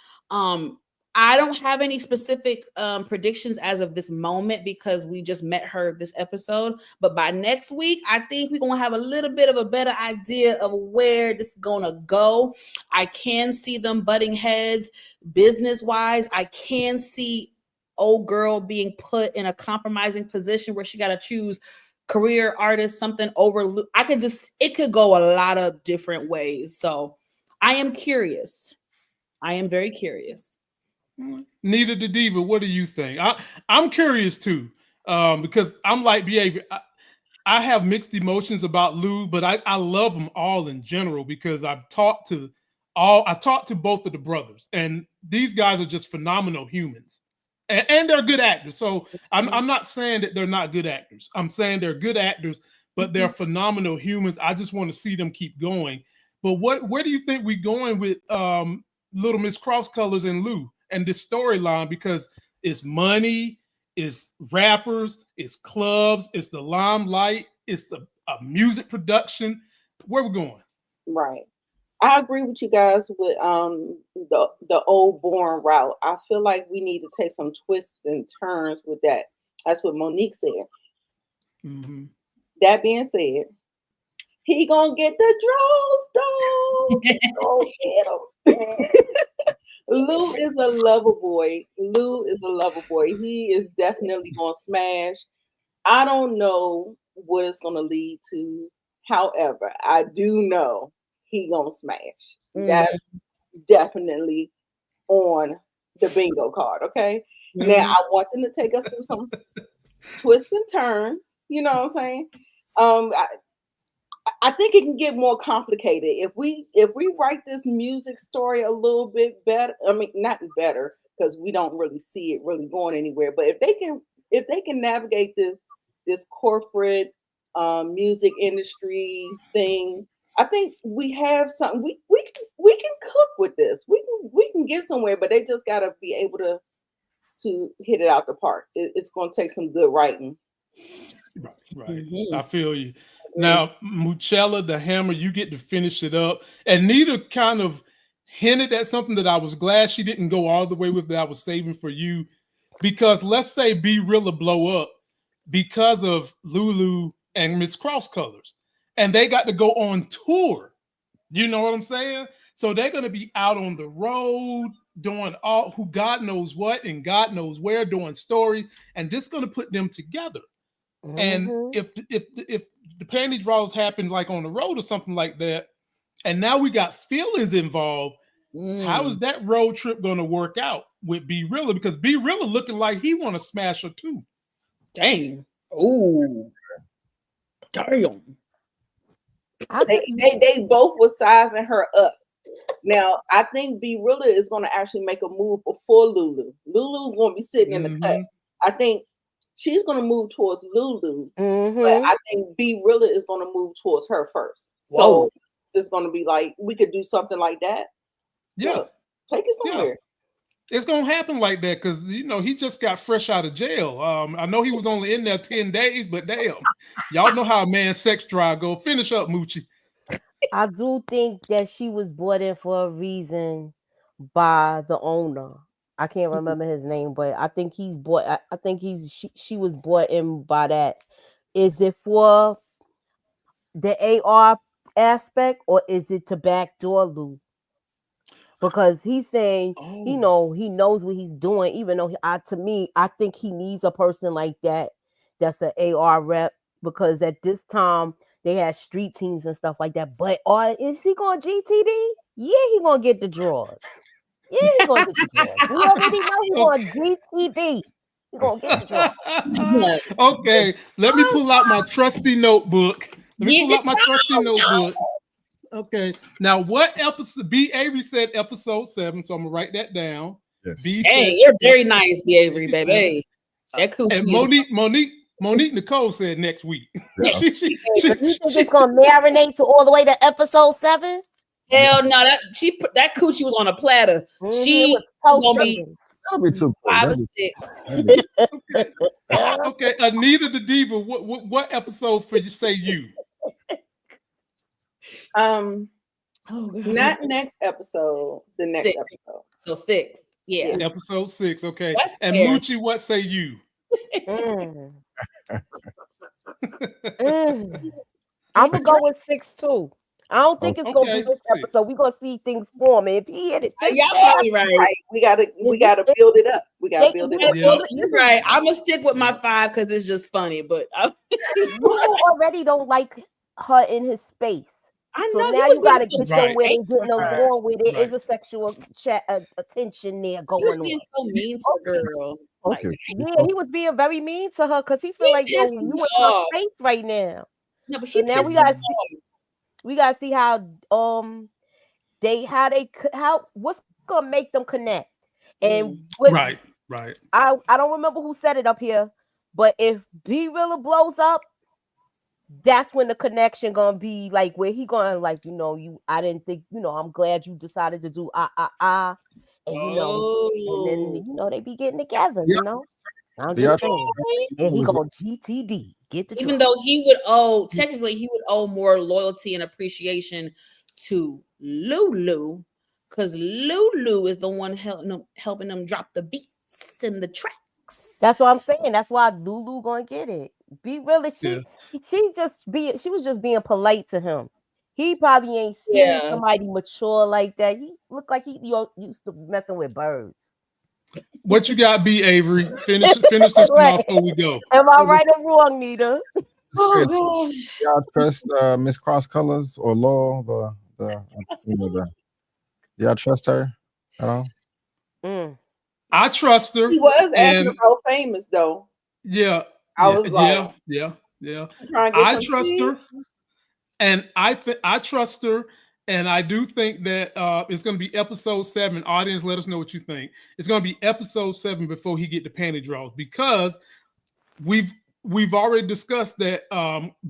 I don't have any specific predictions as of this moment because we just met her this episode. But by next week, I think we're going to have a little bit of a better idea of where this is going to go. I can see them butting heads business-wise. I can see old girl being put in a compromising position where she got to choose career artist, something over. It could go a lot of different ways. So I am curious. I am very curious. Nita the Diva, what do you think? I'm curious too, because I'm like behavior. I have mixed emotions about Lou, but I love them all in general because I talked to both of the brothers, and these guys are just phenomenal humans, and they're good actors. So I'm not saying that they're not good actors. I'm saying they're good actors, but they're phenomenal humans. I just want to see them keep going. But where do you think we're going with Little Miss Cross Colors and Lou and this storyline? Because it's money, it's rappers, it's clubs, it's the limelight, it's a music production. Where we going? Right. I agree with you guys with the old boring route. I feel like we need to take some twists and turns with that. That's what Monique said. Mm-hmm. That being said, he gonna get the draws, though. Go get him. Lou is a lover boy. He is definitely gonna smash. I don't know what it's gonna lead to. However, I do know he gonna smash. That's definitely on the bingo card. Okay. Now I want them to take us through some twists and turns. You know what I'm saying? I think it can get more complicated if we write this music story a little bit better. I mean, not better because we don't really see it really going anywhere. But if they can navigate this corporate music industry thing, I think we have something. We can cook with this. We can get somewhere, but they just gotta be able to hit it out the park. It's gonna take some good writing. Right. Mm-hmm. I feel you. Now, Muchella, the Hammer, you get to finish it up. And Nita kind of hinted at something that I was glad she didn't go all the way with, that I was saving for you. Because let's say Be Real blow up because of Lulu and Miss Cross Colors. And they got to go on tour. You know what I'm saying? So they're going to be out on the road doing all who God knows what and God knows where, doing stories. And this is going to put them together. And if the panty draws happen like on the road or something like that, and now we got feelings involved, how is that road trip going to work out with B Rilla? Because B Rilla looking like he want to smash her too. Dang. Oh. Damn. They both were sizing her up. Now I think B Rilla is going to actually make a move before Lulu. Lulu's going to be sitting in the cut. I think she's going to move towards Lulu, but Mhm. I think B Rilla is going to move towards her first. Whoa. So it's going to be like we could do something like that. Yeah, Look, take it yeah. somewhere. It's gonna happen like that because he just got fresh out of jail. I know he was only in there 10 days, but damn, y'all know how a man's sex drive go. Finish up, Moochie. I do think that she was brought in for a reason by the owner. I can't remember his name, but I think he's bought. I think she was brought in by that. Is it for the AR aspect or is it to backdoor Lou? Because he's saying he knows what he's doing, even though to me, I think he needs a person like that that's an AR rep because at this time they had street teams and stuff like that. But is he going GTD? Yeah, he gonna get the drawers. Yeah, he gonna get the drawers. We already know he going GTD. He gonna get the drawers. Okay, let me pull out my trusty notebook. Okay, now what episode? B. Avery said episode 7, so I'm gonna write that down. Yes. B Hey, said, you're very nice, B. Avery, baby. That coochie and is- Monique Nicole said next week. Yeah. You think it's gonna marinate to all the way to episode 7? Hell no, that coochie was on a platter. She was gonna be That'll be too quick. 5 or That'll 6. Okay, Anita the Diva, what episode for you say you? Not next episode. The next 6. episode. So 6. Yeah. Episode 6. Okay, That's and fair. Moochie, what say you? I'm gonna go with 6 too. I don't think it's gonna be Okay, this 6. episode. We're gonna see things forming. If he hit it, Y'all probably right. We gotta build it up. We gotta build it up. Yeah. You're right. I'm gonna stick with my 5 because it's just funny. But you already don't like her in his space. I So know now he you was gotta being get so somewhere mean and getting to her. along with it. Right. Is a sexual attention there He was going being on. so mean to the girl. Like, Okay. Yeah, he was being very mean to her because he feel like pissed you me in her off. space right now. no, but So he now pissed we me gotta off. we gotta see how what's gonna make them connect. And Right. I don't remember who said it up here, but if B Rilla blows up, that's when the connection gonna be like where he gonna like, I didn't think, I'm glad you decided to do and and then they be getting together, I'm Yeah. just saying. And he gonna GTD, get the Even job. though he would owe more loyalty and appreciation to Lulu, because Lulu is the one helping them drop the beats and the tracks. That's what I'm saying. That's why Lulu gonna get it. Be really she was just being polite to him. He probably ain't seen somebody mature like that. He looked like he used to messing with birds. What you got, B. Avery? Finish this one off before we go. Am I right or wrong, Nita? Oh gosh. Y'all trust Miss Cross Colors or Laurel? Y'all trust her at all? I trust her. He was asking about famous though. Yeah. I was like, yeah. I trust her, and I trust her, and I do think that it's going to be episode 7. Audience, let us know what you think. It's going to be episode 7 before he get the panty draws, because we've already discussed that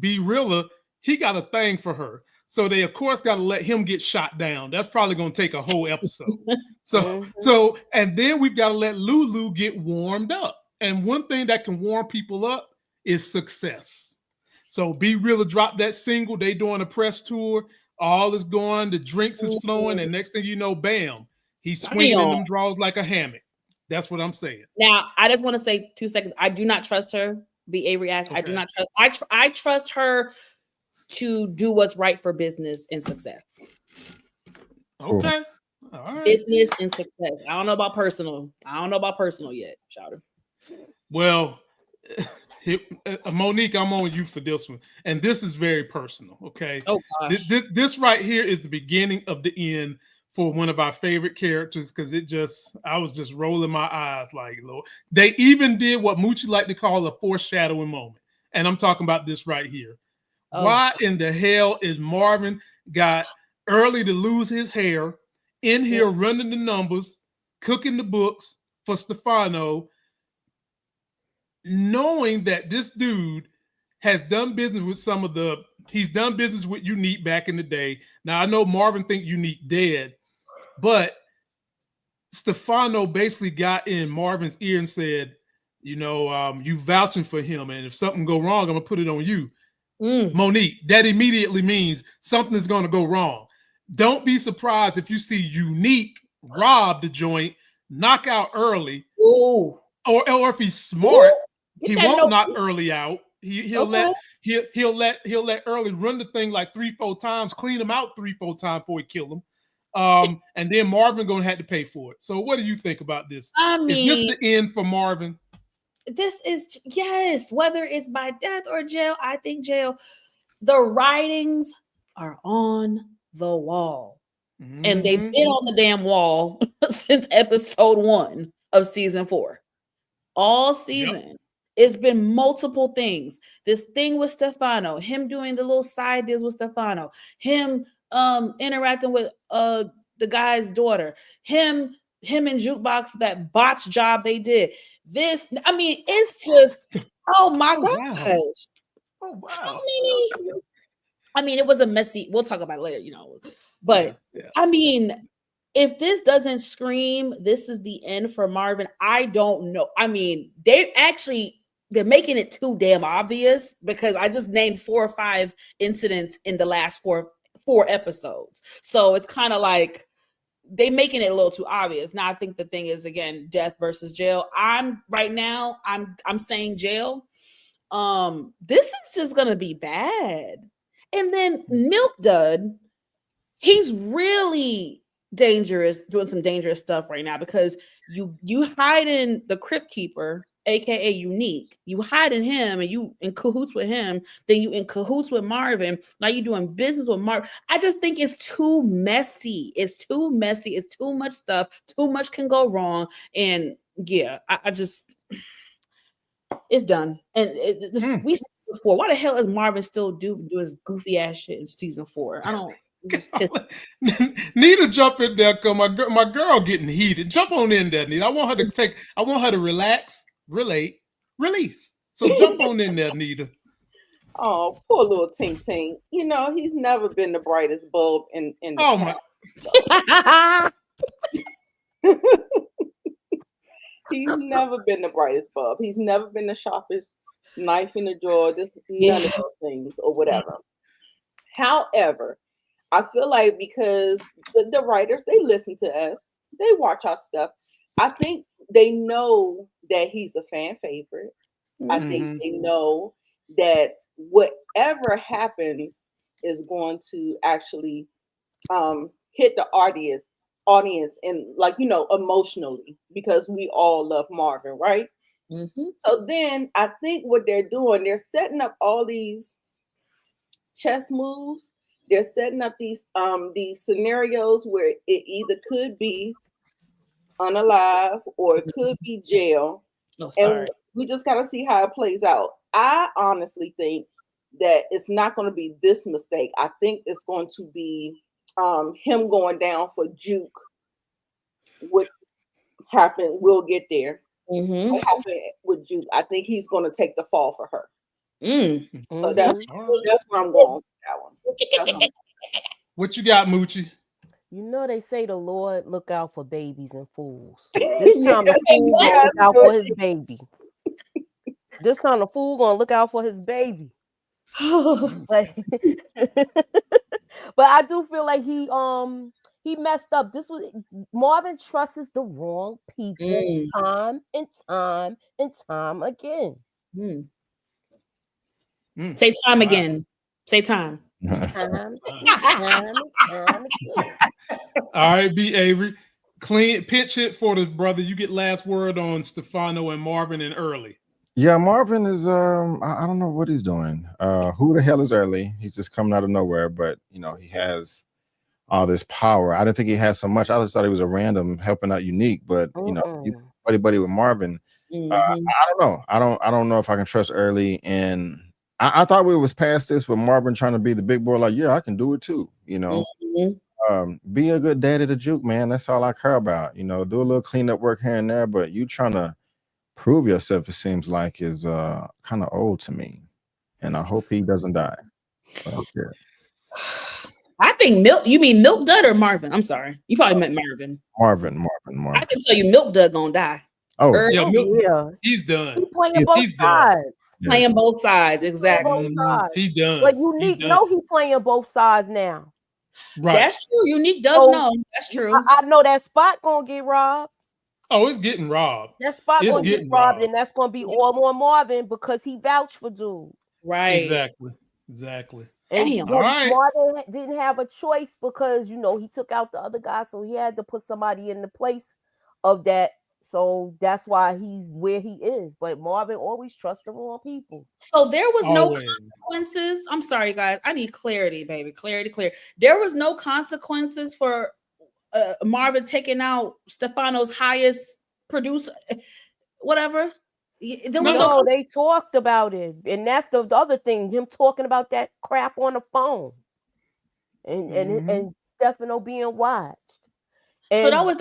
B Rilla, he got a thing for her, so they of course got to let him get shot down. That's probably going to take a whole episode. So and then we've got to let Lulu get warmed up. And one thing that can warm people up is success. So B Rilla dropped that single. They doing a press tour. All is going. The drinks is flowing. And next thing you know, bam, he's swinging in them draws like a hammock. That's what I'm saying. Now, I just want to say 2 seconds. I do not trust her. B. Avery asked. Okay. I do not trust. I trust her to do what's right for business and success. Okay. All right. Business and success. I don't know about personal. Yet, Shouter. Well, Monique, I'm on you for this one, and this is very personal. Okay. Oh gosh. This right here is the beginning of the end for one of our favorite characters, because I was just rolling my eyes like, Lord. They even did what Moochie like to call a foreshadowing moment, and I'm talking about this right here. Oh. Why in the hell is Marvin got early to lose his hair in here running the numbers, cooking the books for Stefano? knowing that this dude has done business with he's done business with Unique back in the day. Now I know Marvin think Unique dead, but Stefano basically got in Marvin's ear and said, you vouching for him, and if something go wrong, I'm gonna put it on you. Monique, that immediately means something is gonna go wrong. Don't be surprised if you see Unique rob the joint, knock out early, or if he's smart, he won't knock early out. He'll let early run the thing like 3-4 times, clean him out 3-4 times before he kill him. And then Marvin gonna have to pay for it. So what do you think about this? I mean, is this the end for Marvin? This is, yes, whether it's by death or jail, I think jail. The writings are on the wall. And they've been on the damn wall since episode 1 of season 4. All season. Yep. It's been multiple things. This thing with Stefano, him doing the little side deals with Stefano, him interacting with the guy's daughter, him in Jukebox, that botch job they did. This, I mean, it's just, oh my gosh. Oh wow. I mean, it was a messy, we'll talk about it later, But yeah. I mean, if this doesn't scream, this is the end for Marvin, I don't know. I mean, they're making it too damn obvious, because I just named 4 or 5 incidents in the last four episodes. So it's kind of like they making it a little too obvious. Now I think the thing is, again, death versus jail. I'm saying jail. This is just gonna be bad. And then Milk Dud, he's really dangerous, doing some dangerous stuff right now, because you hide in the Crypt Keeper, aka Unique. You hide in him, and you in cahoots with him. Then you in cahoots with Marvin. Now you doing business with Marvin. I just think it's too messy. It's too messy. It's too much stuff. Too much can go wrong. And yeah, I just, it's done. And we said before, why the hell is Marvin still do his goofy ass shit in season 4? I don't. Nita, jump in there, cause my girl getting heated. Jump on in there, Nita. I want her to relax, relate, release. So jump on in there, Nita. Oh, poor little Tink Tink. He's never been the brightest bulb in the my. He's never been the brightest bulb. He's never been the sharpest knife in the drawer. None of those things or whatever. However, I feel like because the writers, they listen to us, they watch our stuff. I think they know that he's a fan favorite. I think they know that whatever happens is going to actually hit the audience and, like, emotionally, because we all love Marvin, right? So then I think what they're doing, they're setting up all these chess moves. They're setting up these scenarios where it either could be unalive or it could be jail. And we just gotta see how it plays out. I honestly think that it's not going to be this mistake. I think it's going to be him going down for Juke. What happened? We'll get there. What happened with Juke? I think he's going to take the fall for her. So that's where I'm going with that one. What you got, Moochie? They say the Lord look out for babies and fools. This time the fool gonna look out for his baby. This time the fool gonna look out for his baby. But I do feel like he messed up. Marvin trusts the wrong people time and time and time again. Say time again. Say time. Time. All right, B. Avery. Clean pitch hit for the brother. You get last word on Stefano and Marvin and Early. Yeah, Marvin is I don't know what he's doing. Who the hell is Early? He's just coming out of nowhere, but he has all this power. I didn't think he had so much. I just thought he was a random helping out Unique, but he's buddy with Marvin. I don't know. I don't know if I can trust Early, and I thought we was past this with Marvin trying to be the big boy, like, yeah, I can do it too, be a good daddy to Juke, man. That's all I care about. Do a little cleanup work here and there, but you trying to Prove Yourself, it seems like, is kind of old to me. And I hope he doesn't die. But okay. I think Milk. You mean Milk Dud or Marvin? I'm sorry. You probably meant Marvin. Marvin. I can tell you, Milk Dud gonna die. Oh, Yeah, yeah. he's done. He playing both He's done. sides. Playing both sides, exactly. Both sides. He done. But Unique know he playing both sides now. Right. That's true. Unique does So, know. That's true. I know that spot gonna get robbed. Oh, it's getting robbed. That spot It's gonna get getting robbed, robbed. and that's gonna be all on Marvin because he vouched for dude. Right. Exactly. And Damn. All right. Marvin didn't have a choice because he took out the other guy, so he had to put somebody in the place of that. So that's why he's where he is. But Marvin always trusts the wrong people. So there was Always. no consequences. I'm sorry, guys. I need clarity, baby. Clarity. There was no consequences for Marvin taking out Stefano's highest producer, whatever. There was No, they talked about it, and that's the other thing. Him talking about that crap on the phone, and Stefano being watched. So that was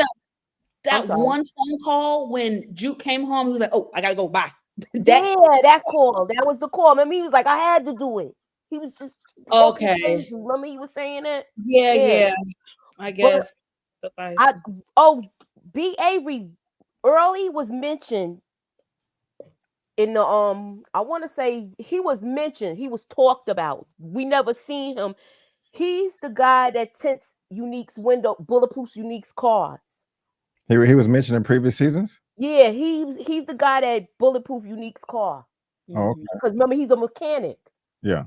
that sorry. one phone call when Juke came home. He was like, "Oh, I gotta go. Bye." That call. That was the call. Remember, he was like, "I had to do it." He was just okay. Remember, he was saying it. Yeah. I guess. B. Avery early was mentioned in the I want to say he was mentioned. He was talked about. We never seen him. He's the guy that tints Unique's window, bulletproof Unique's cars. He was mentioned in previous seasons. Yeah, he's the guy that bulletproof Unique's car. Oh, okay. Because remember, he's a mechanic. Yeah.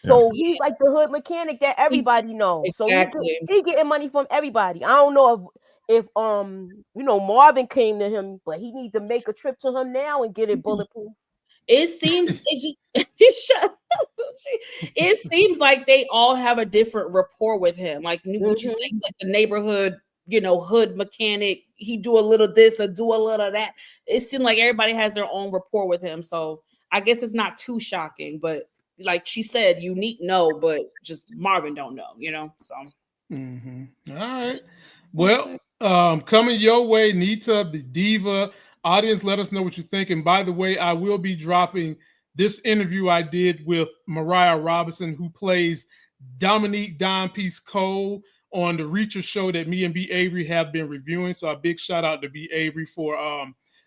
So he's like the hood mechanic that everybody knows. Exactly. So he getting money from everybody. I don't know if Marvin came to him, but he needs to make a trip to him now and get it bulletproof. It seems it seems like they all have a different rapport with him. Like what you say, like the neighborhood, hood mechanic. He do a little this or do a little that. It seems like everybody has their own rapport with him. So I guess it's not too shocking, but like she said, Unique know, but just Marvin don't know, so. All right. Well, coming your way, Nita, the diva. Audience, let us know what you think. And by the way, I will be dropping this interview I did with Mariah Robinson, who plays Dominique Don Peace Cole on the Reacher show that me and B. Avery have been reviewing. So a big shout out to B. Avery for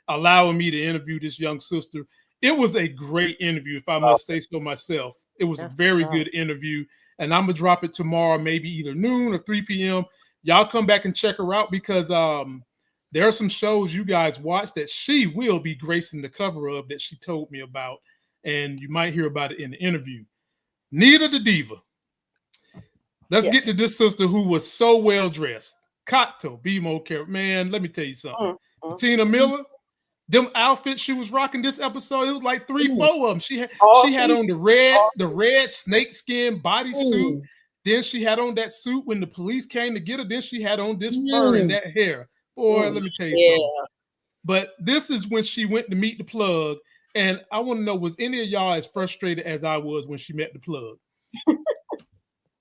allowing me to interview this young sister. It was a great interview, if I must say so myself. It was a very good interview. And I'm going to drop it tomorrow, maybe either noon or 3 p.m. Y'all come back and check her out because there are some shows you guys watch that she will be gracing the cover of that she told me about. And you might hear about it in the interview. Nita the Diva. Let's get to this sister who was so well dressed. Kato, BMO character. Man, let me tell you something. Tina Miller, them outfits she was rocking this episode, it was like 3-4 of them. She had on the red snakeskin bodysuit. Then she had on that suit when the police came to get her. Then she had on this fur and that hair. Boy, let me tell you something. But this is when she went to meet the plug. And I want to know, was any of y'all as frustrated as I was when she met the plug?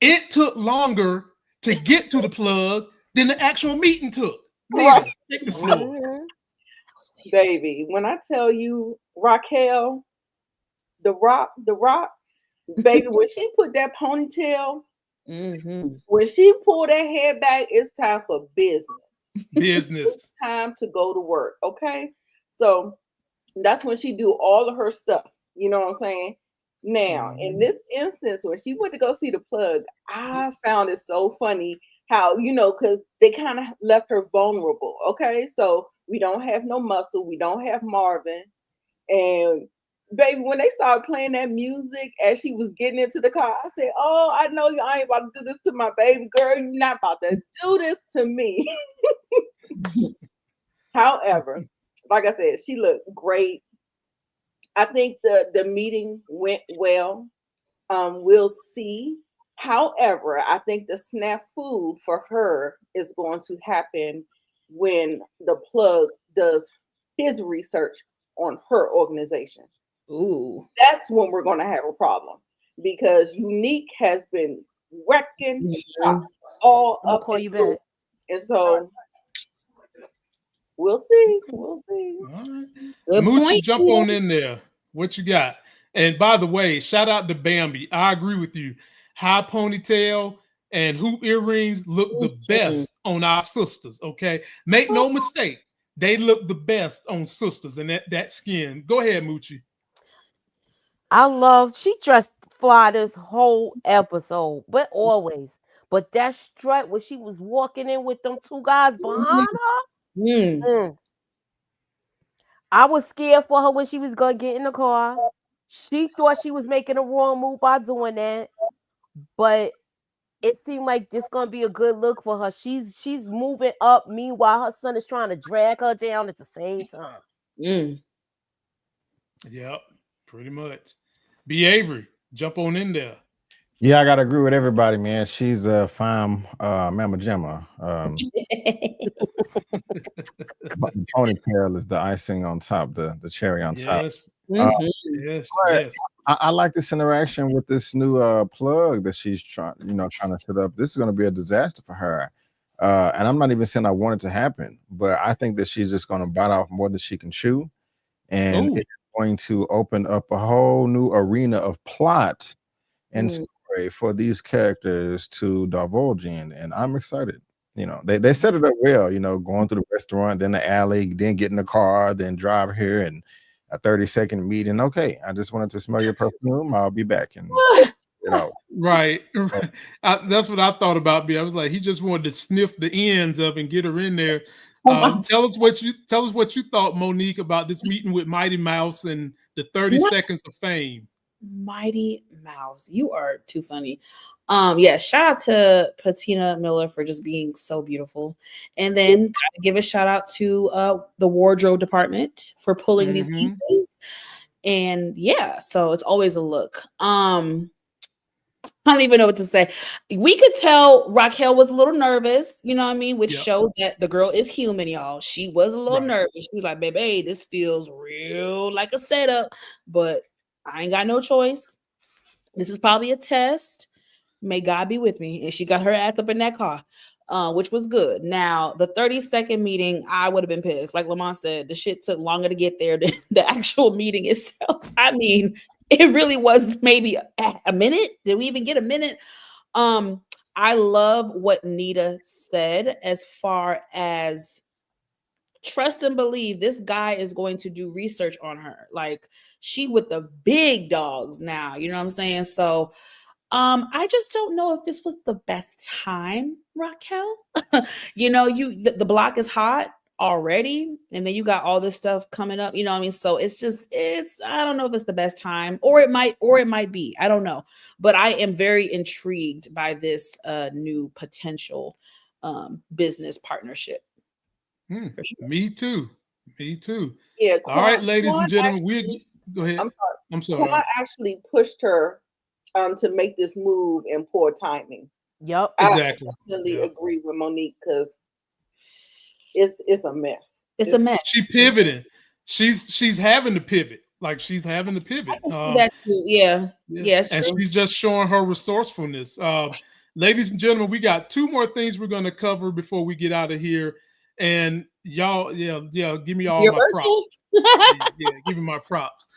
It took longer to get to the plug than the actual meeting took. Nita, take the floor. Baby, when I tell you Raquel, the rock, baby, when she put that ponytail, when she pulled that hair back, it's time for business. It's time to go to work. Okay. So that's when she do all of her stuff. You know what I'm saying? Now, in this instance, when she went to go see the plug, I found it so funny how, because they kind of left her vulnerable. Okay. So we don't have no muscle. We don't have Marvin. And baby, when they started playing that music as she was getting into the car, I said, "Oh, I know you ain't about to do this to my baby girl. You're not about to do this to me." However, like I said, she looked great. I think the meeting went well. We'll see. However, I think the snafu for her is going to happen when the plug does his research on her organization. Ooh, that's when we're going to have a problem because Unique has been wrecking shop all up. Call you back. And so We'll see. We'll see. All right. Good Moochie, point. jump on in there. What you got? And by the way, shout out to Bambi. I agree with you. High ponytail and hoop earrings look the best on our sisters. Okay, make no mistake, they look the best on sisters and that skin. Go ahead, Moochie. She dressed fly this whole episode, but always. But that strut when she was walking in with them two guys behind Mm. her, I was scared for her when she was gonna get in the car. She thought she was making a wrong move by doing that, but it seemed like this gonna be a good look for her. She's moving up. Meanwhile, her son is trying to drag her down at the same time. Mm. Yep, pretty much. B. Avery, jump on in there. Yeah, I gotta agree with everybody, man. She's a fine Mama Gemma. The ponytail is the icing on top, the cherry on top. Yes, Mhm. yes, But yes. I like this interaction with this new plug that she's trying to set up. This is going to be a disaster for her. And I'm not even saying I want it to happen, but I think that she's just going to bite off more than she can chew. And Ooh. it's going to open up a whole new arena of plot and Mm. story for these characters to divulge in. And I'm excited. They set it up well, going to the restaurant, then the alley, then get in the car, then drive here and a 30-second meeting. Okay, I just wanted to smell your perfume. I'll be back. And Right. That's what I thought about B. I was like, he just wanted to sniff the ends of and get her in there. Tell us what you thought, Monique, about this meeting with Mighty Mouse and the 30 seconds of fame. Mighty Mouse, you are too funny. Yeah, shout out to Patina Miller for just being so beautiful, and then gotta give a shout out to the wardrobe department for pulling these pieces. And yeah, so it's always a look. I don't even know what to say. We could tell Raquel was a little nervous, you know what I mean? Which shows that the girl is human, y'all. She was a little nervous. She was like, baby, this feels real like a setup, but I ain't got no choice. This is probably a test. May God be with me. And she got her ass up in that car, which was good. Now, the 30-second meeting, I would have been pissed. Like Lamont said, the shit took longer to get there than the actual meeting itself. I mean, it really was maybe a minute. Did we even get a minute? I love what Nita said as far as trust and believe this guy is going to do research on her. Like she with the big dogs now, you know what I'm saying? So I just don't know if this was the best time, Raquel. The block is hot already, and then you got all this stuff coming up, you know what I mean? So I don't know if it's the best time, or it might be. I don't know. But I am very intrigued by this new potential business partnership. For sure. Me too. Yeah. All right, ladies and gentlemen, go ahead. I'm sorry. Quan actually pushed her to make this move in poor timing. Yep. Exactly. I definitely agree with Monique because it's a mess. It's a mess. She pivoting. She's having to pivot. Like she's having to pivot. I can see that too. Yeah. And she's just showing her resourcefulness. Ladies and gentlemen, we got two more things we're going to cover before we get out of here. And y'all, give me all my props. Give me my props.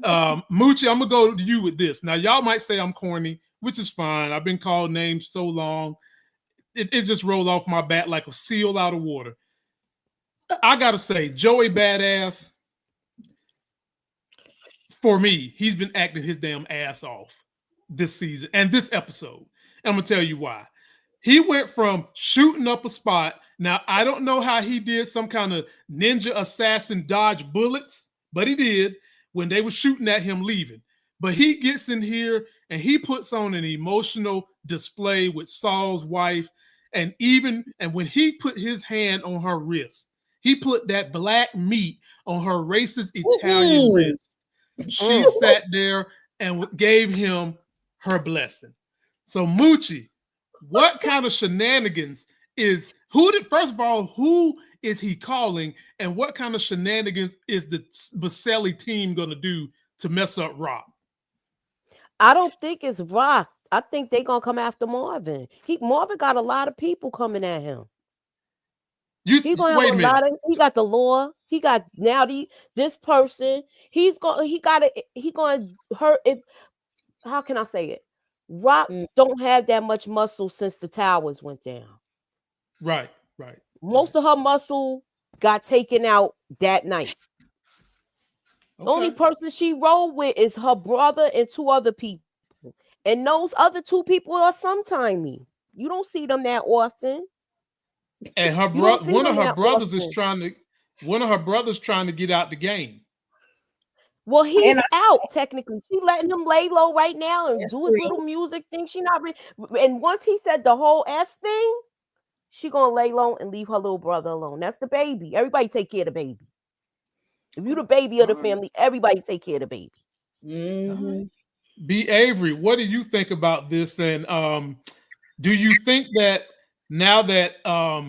Moochie, I'm gonna go to you with this. Now, y'all might say I'm corny, which is fine. I've been called names so long, it just rolled off my bat like a seal out of water. I gotta say, Joey Badass, for me, he's been acting his damn ass off this season and this episode. And I'm gonna tell you why. He went from shooting up a spot. Now, I don't know how he did some kind of ninja assassin dodge bullets, but he did when they were shooting at him leaving. But he gets in here and he puts on an emotional display with Saul's wife. And when he put his hand on her wrist, he put that black meat on her racist Italian wrist. She sat there and gave him her blessing. So Moochie, what kind of shenanigans first of all, who is he calling, and what kind of shenanigans is the Baselli team going to do to mess up Rock? I don't think it's Rock. I think they're going to come after Marvin. Marvin got a lot of people coming at him. He gonna have Wait a a minute. lot of. He got the law. He got now this person. He gonna hurt if. How can I say it? Rock don't have that much muscle since the towers went down. Right. Most of her muscle got taken out that night. Okay. Only person she rolled with is her brother and 2 other people. And those other 2 people are sometimey. You don't see them that often. And her brother, one of her brothers trying to get out the game. Well, he's out technically. She letting him lay low right now and do his little music thing. She not and once he said the whole S thing, she gonna lay low and leave her little brother alone. That's the baby. Everybody take care of the baby. If you the baby of the family, everybody take care of the baby. Mm-hmm. B. Avery, what do you think about this? And do you think that now that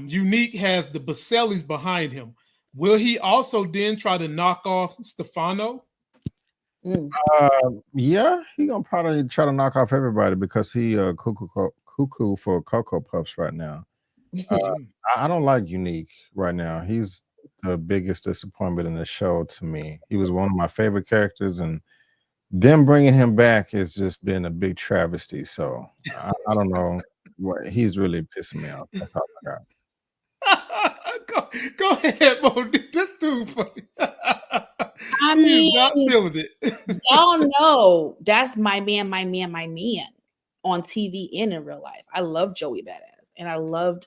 Unique has the Basellis behind him, will he also then try to knock off Stefano? Yeah, he gonna probably try to knock off everybody because he cuckoo for Cocoa Puffs right now. I don't like Unique right now. He's the biggest disappointment in the show to me. He was one of my favorite characters, and them bringing him back has just been a big travesty. So I don't know what he's really pissing me off. That's all I got. Go ahead, Mo. This dude funny. I mean, not feeling it. Y'all know that's my man on TV and in real life. I love Joey Badass, and I loved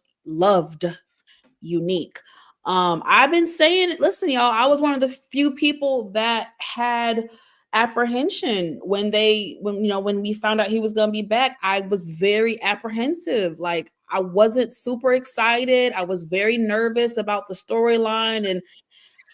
Unique. I've been saying, listen, y'all, I was one of the few people that had apprehension when we found out he was going to be back. I was very apprehensive. Like, I wasn't super excited. I was very nervous about the storyline and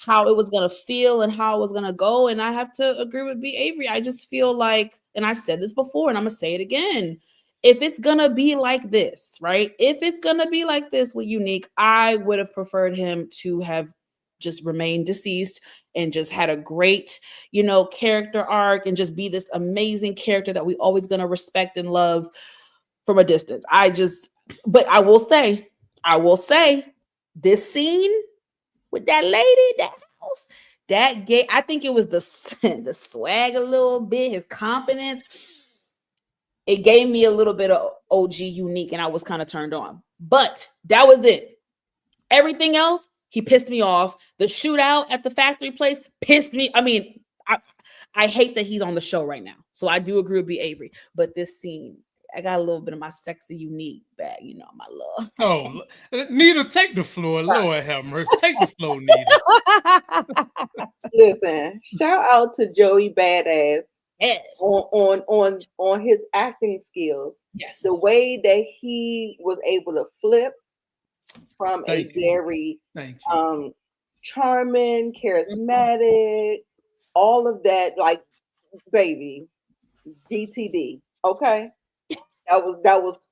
how it was going to feel and how it was going to go. And I have to agree with B. Avery. I just feel like, and I said this before and I'm going to say it again, if it's going to be like this, right? If it's going to be like this with Unique, I would have preferred him to have just remained deceased and just had a great, character arc and just be this amazing character that we always going to respect and love from a distance. But I will say this scene with that lady, that house, that gay, I think it was the swag a little bit, his confidence. It gave me a little bit of OG Unique and I was kind of turned on. But that was it. Everything else, he pissed me off. The shootout at the factory place pissed me. I mean, I hate that he's on the show right now. So I do agree with B. Avery. But this scene, I got a little bit of my sexy Unique back, my love. Oh, Nita, take the floor. Lord have mercy. Take the floor, Nita. Listen, shout out to Joey Badass. Yes. On his acting skills. Yes. The way that he was able to flip from very charming, charismatic, all of that, like, baby, GTD. Okay. That was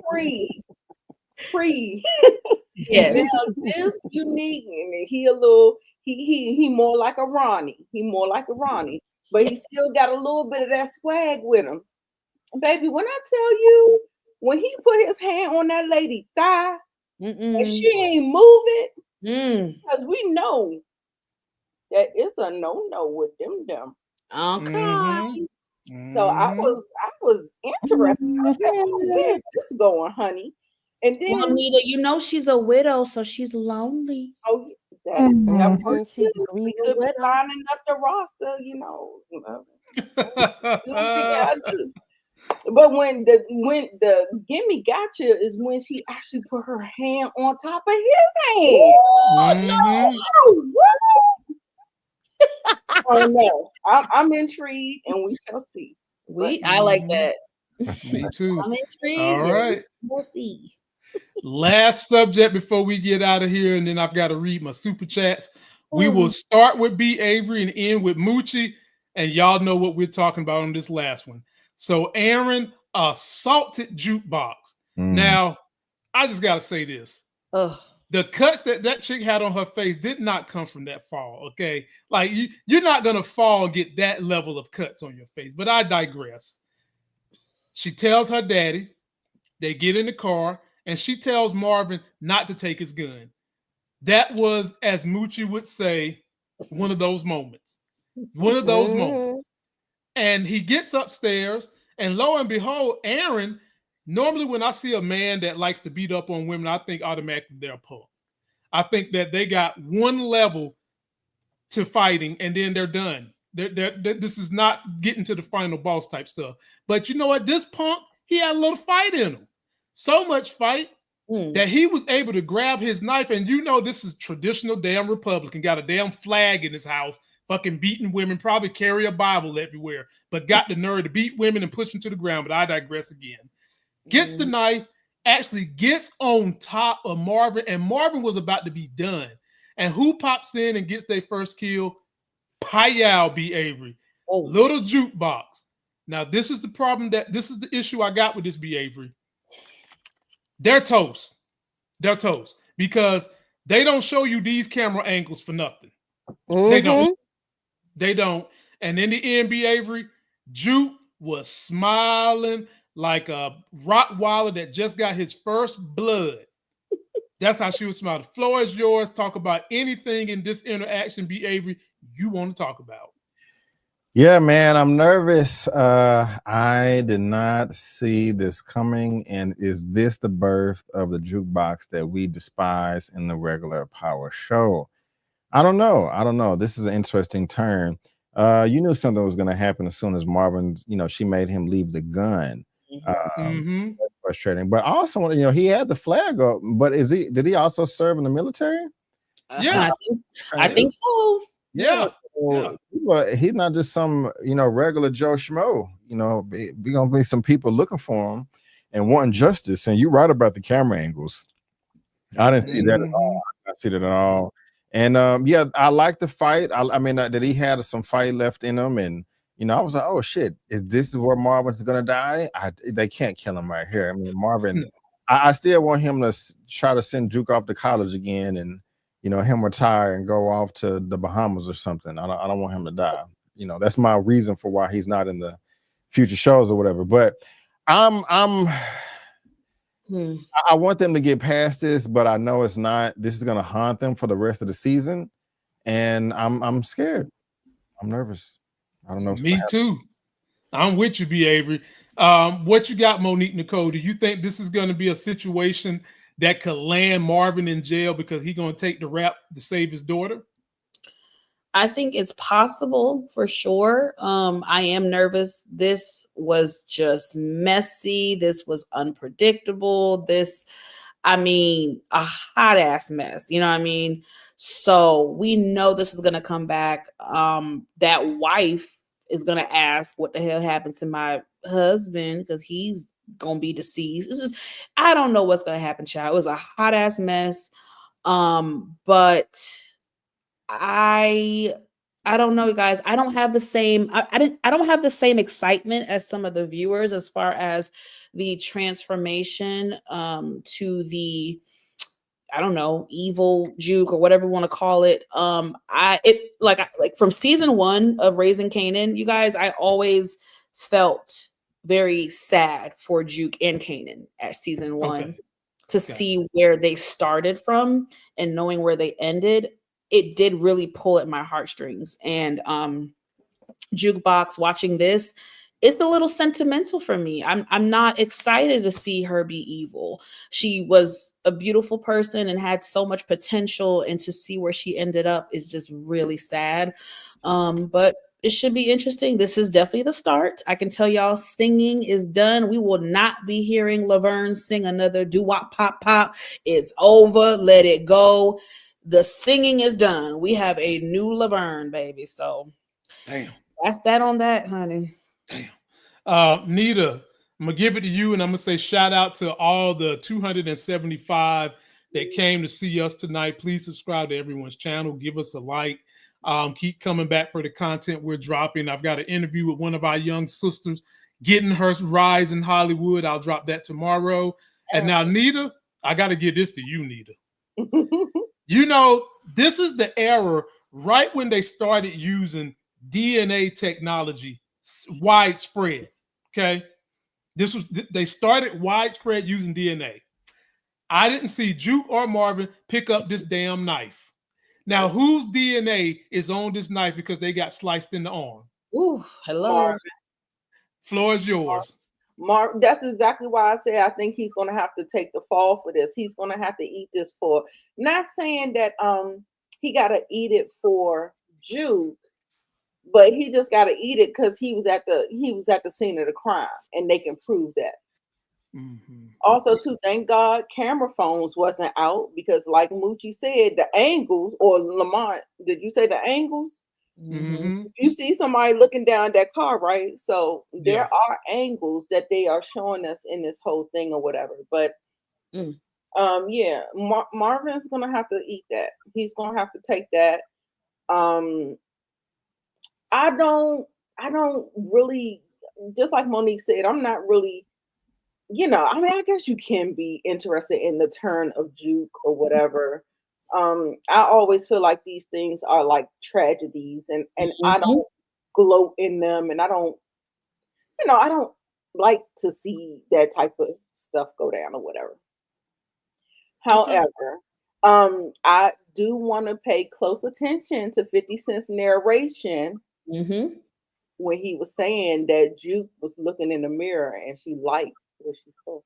pre. Yes. Now, this Unique, and he more like a Ronnie. But he still got a little bit of that swag with him. Baby, when I tell you, when he put his hand on that lady thigh, and she ain't moving, because we know that it's a no-no with them. Okay. So I was interested. I said, oh, where's this going, honey? And then, well, Nita, she's a widow, so she's lonely. Oh, she's good lining up the roster, But when the gimme gotcha is when she actually put her hand on top of his hand. Oh no, I'm intrigued, and we shall see. I like that. Me too. I'm intrigued. All right, we'll see. Last subject before we get out of here, and then I've got to read my super chats. We will start with B. Avery and end with Moochie, and y'all know what we're talking about on this last one. So, Aaron, a salted jukebox. Now, I just got to say this. The cuts that chick had on her face did not come from that fall, okay? Like, you're not going to fall and get that level of cuts on your face, but I digress. She tells her daddy, they get in the car, and she tells Marvin not to take his gun. That was, as Moochie would say, one of those moments. One of those moments. And he gets upstairs, and lo and behold, Aaron, normally when I see a man that likes to beat up on women, I think automatically they're a punk. I think that they got one level to fighting, and then they're done. This is not getting to the final boss type stuff. But you know what? This punk, he had a little fight in him. So much fight that he was able to grab his knife. And you know, this is traditional damn Republican. Got a damn flag in his house, fucking beating women, probably carry a Bible everywhere, but got the nerve to beat women and push them to the ground. But I digress again. Gets the knife, actually gets on top of Marvin, and Marvin was about to be done. And who pops in and gets their first kill? Payal B. Avery. Little jukebox. Now, this is the problem this is the issue I got with this B. Avery. They're toast. They're toast. Because they don't show you these camera angles for nothing. They don't. They don't. And in the end, B. Avery, Juke was smiling like a Rottweiler that just got his first blood. That's how she was smiling. The floor is yours. Talk about anything in this interaction, B. Avery, you want to talk about. Yeah, man, I'm nervous. I did not see this coming. And is this the birth of the jukebox that we despise in the regular Power show? I don't know. This is an interesting turn. You knew something was going to happen as soon as Marvin's, she made him leave the gun. That's frustrating. But also, he had the flag up. But did he also serve in the military? Yeah, I think so. Yeah. He's not just some, regular Joe Schmo. We're gonna be some people looking for him and wanting justice. And you're right about the camera angles. I didn't see that at all. I see that at all. And I like the fight. I mean, that he had some fight left in him, and I was like, oh shit, is this where Marvin's gonna die? They can't kill him right here. I mean, Marvin. I still want him to try to send Duke off to college again, and him retire and go off to the Bahamas or something. I don't want him to die. That's my reason for why he's not in the future shows or whatever. But I want them to get past this, but I know it's not. This is gonna haunt them for the rest of the season, and I'm scared. I'm nervous. I don't know. Me too. I'm with you, B. Avery. What you got, Monique Nicole? Do you think this is going to be a situation that could land Marvin in jail because he's going to take the rap to save his daughter? I think it's possible for sure. I am nervous. This was just messy. This was unpredictable. A hot ass mess. You know what I mean? So we know this is going to come back. That wife is going to ask what the hell happened to my husband because he's going to be deceased. I don't know what's going to happen, child. It was a hot ass mess. But I don't know, guys. I don't have the same. I don't have the same excitement as some of the viewers as far as the transformation to the, I don't know, evil Juke or whatever you want to call it. Like from season 1 of Raising Kanan, you guys, I always felt very sad for Juke and Kanan at season 1 to see where they started from and knowing where they ended. It did really pull at my heartstrings. And Jukebox, watching this, it's a little sentimental for me. I'm not excited to see her be evil. She was a beautiful person and had so much potential, and to see where she ended up is just really sad. But it should be interesting. This is definitely the start. I can tell y'all singing is done. We will not be hearing Laverne sing another doo-wop pop pop. It's over. Let it go. The singing is done. We have a new Laverne, baby. So damn. That's that on that, honey. Damn. Nita, I'm going to give it to you, and I'm going to say shout out to all the 275 that came to see us tonight. Please subscribe to everyone's channel. Give us a like. Keep coming back for the content we're dropping. I've got an interview with one of our young sisters getting her rise in Hollywood. I'll drop that tomorrow. And now, Nita, I got to give this to you, Nita. This is the era right when they started using DNA technology widespread. Okay. They started widespread using DNA. I didn't see Juke or Marvin pick up this damn knife. Now, whose DNA is on this knife because they got sliced in the arm? Ooh, hello. Marvin. Floor is yours. That's exactly why I say I think he's going to have to take the fall for this. He's going to have to eat this for, not saying that he got to eat it for Juke, but he just got to eat it because he was at the scene of the crime, and they can prove that. Mm-hmm. Also, too, thank God camera phones wasn't out, because like Moochie said, the angles, or Lamont, did you say the angles? Mm-hmm. You see somebody looking down that car, right? So there Yeah. are angles that they are showing us in this whole thing or whatever. But yeah, Marvin's gonna have to eat that. He's gonna have to take that. I don't really, just like Monique said, I'm not really, I mean, I guess you can be interested in the turn of Juke or whatever. I always feel like these things are like tragedies, and I don't gloat in them, and I don't like to see that type of stuff go down or whatever. However, I do want to pay close attention to 50 Cent's narration when he was saying that Juke was looking in the mirror and she liked what she saw.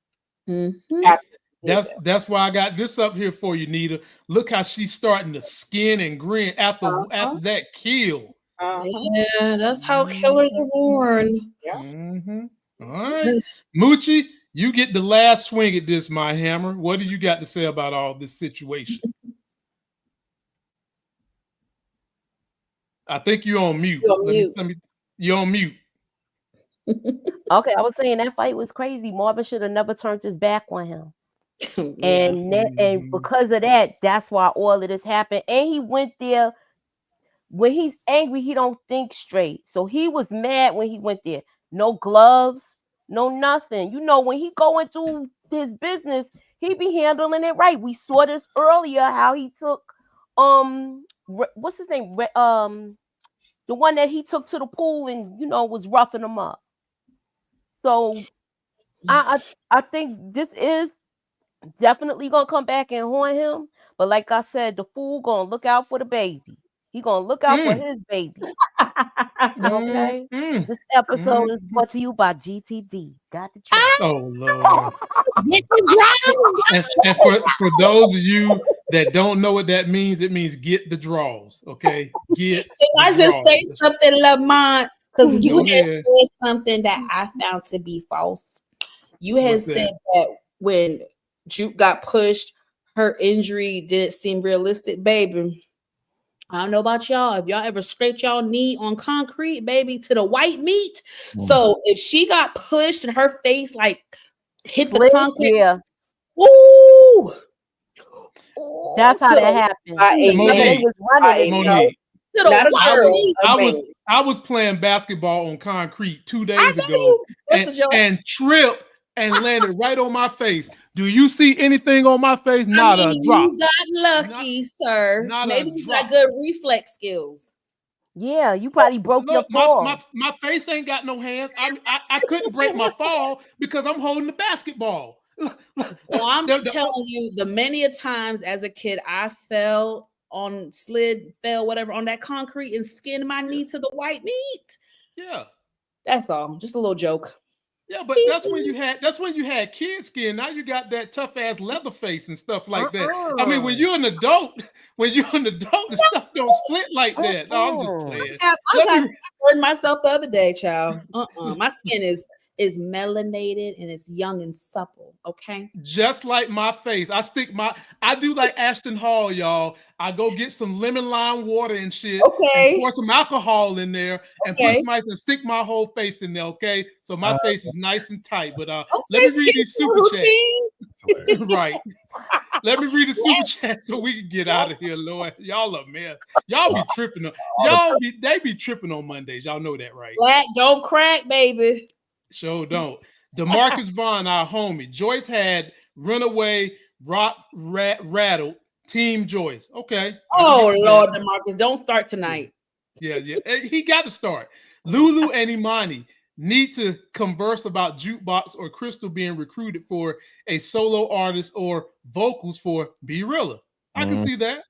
That's why I got this up here for you, Nita. Look how she's starting to skin and grin after that kill. Yeah, that's how killers are born. Yeah. Mm-hmm. All right, Moochie, you get the last swing at this, my hammer. What do you got to say about all this situation? I think you're on mute. You're on mute. Okay, I was saying that fight was crazy. Marvin should have never turned his back on him. And because of that, that's why all of this happened. And he went there. When he's angry, he don't think straight. So he was mad when he went there. No gloves, no nothing. When he go into his business, he be handling it right. We saw this earlier, how he took what's his name? The one that he took to the pool and was roughing him up. So I think this is definitely gonna come back and haunt him. But like I said, the fool gonna look out for the baby. He gonna look out for his baby. Okay. This episode is brought to you by GTD. Got the truth. Oh Lord. and for those of you that don't know what that means, it means get the draws. Okay. Can I just say something, Lamont? Because you had said something that I found to be false. You had said that when Juke got pushed, her injury didn't seem realistic, baby. I don't know about y'all. If y'all ever scraped y'all knee on concrete, baby, to the white meat. So if she got pushed and her face like hit the concrete, ooh, that's how that happened. They was running to the white meat. I was playing basketball on concrete 2 days ago and tripped and landed right on my face. Do you see anything on my face? Not a drop. You got lucky, sir. Maybe you got good reflex skills. Yeah, you probably broke your fall. My face ain't got no hands. I couldn't break my fall because I'm holding the basketball. Well, I'm telling you, the many a times as a kid, I fell on whatever on that concrete and skinned my knee to the white meat. Yeah, that's all. Just a little joke. Yeah, but that's when you had kid skin. Now you got that tough ass leather face and stuff like that. I mean, when you're an adult, the stuff don't split like that. No, I'm just playing. I got myself the other day, child. My skin is melanated and it's young and supple. Okay, just like my face. I do like Ashton Hall, y'all. I go get some lemon lime water and shit. Okay, and pour some alcohol in there and put some ice and stick my whole face in there. Okay, so my face is nice and tight. But let me read these super chats. Right. Let me read the super chat so we can get out of here, Lord. Y'all are mess. Y'all be tripping. They be tripping on Mondays. Y'all know that, right? Black don't crack, baby. Sure don't. DeMarcus Vaughn, our homie. Joyce had Runaway, Rattled, Team Joyce. Okay. Oh, Lord, DeMarcus, don't start tonight. Yeah. He got to start. Lulu and Imani. need to converse about Jukebox or Crystal being recruited for a solo artist or vocals for Be Realer. I can see that.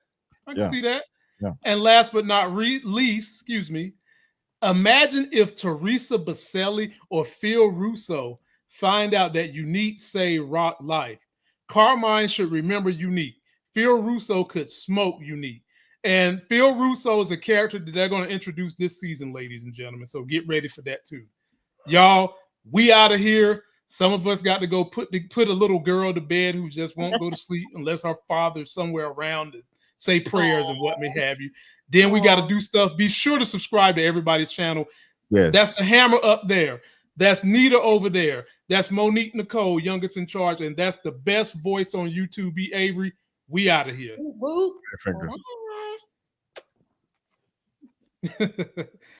I can see that. Yeah. And last but not least, excuse me, imagine if Teresa Baselli or Phil Russo find out that Unique say rock life. Carmine should remember Unique. Phil Russo could smoke Unique. And Phil Russo is a character that they're going to introduce this season, ladies and gentlemen. So get ready for that too. Y'all, we out of here. Some of us got to go put a little girl to bed who just won't go to sleep unless her father's somewhere around to say prayers and what may have you. Then we got to do stuff. Be sure to subscribe to everybody's channel. Yes. That's the Hammer up there. That's Nita over there. That's Monique Nicole, youngest in charge. And that's the best voice on YouTube, B. Avery. We out of here. Boop. Fingers.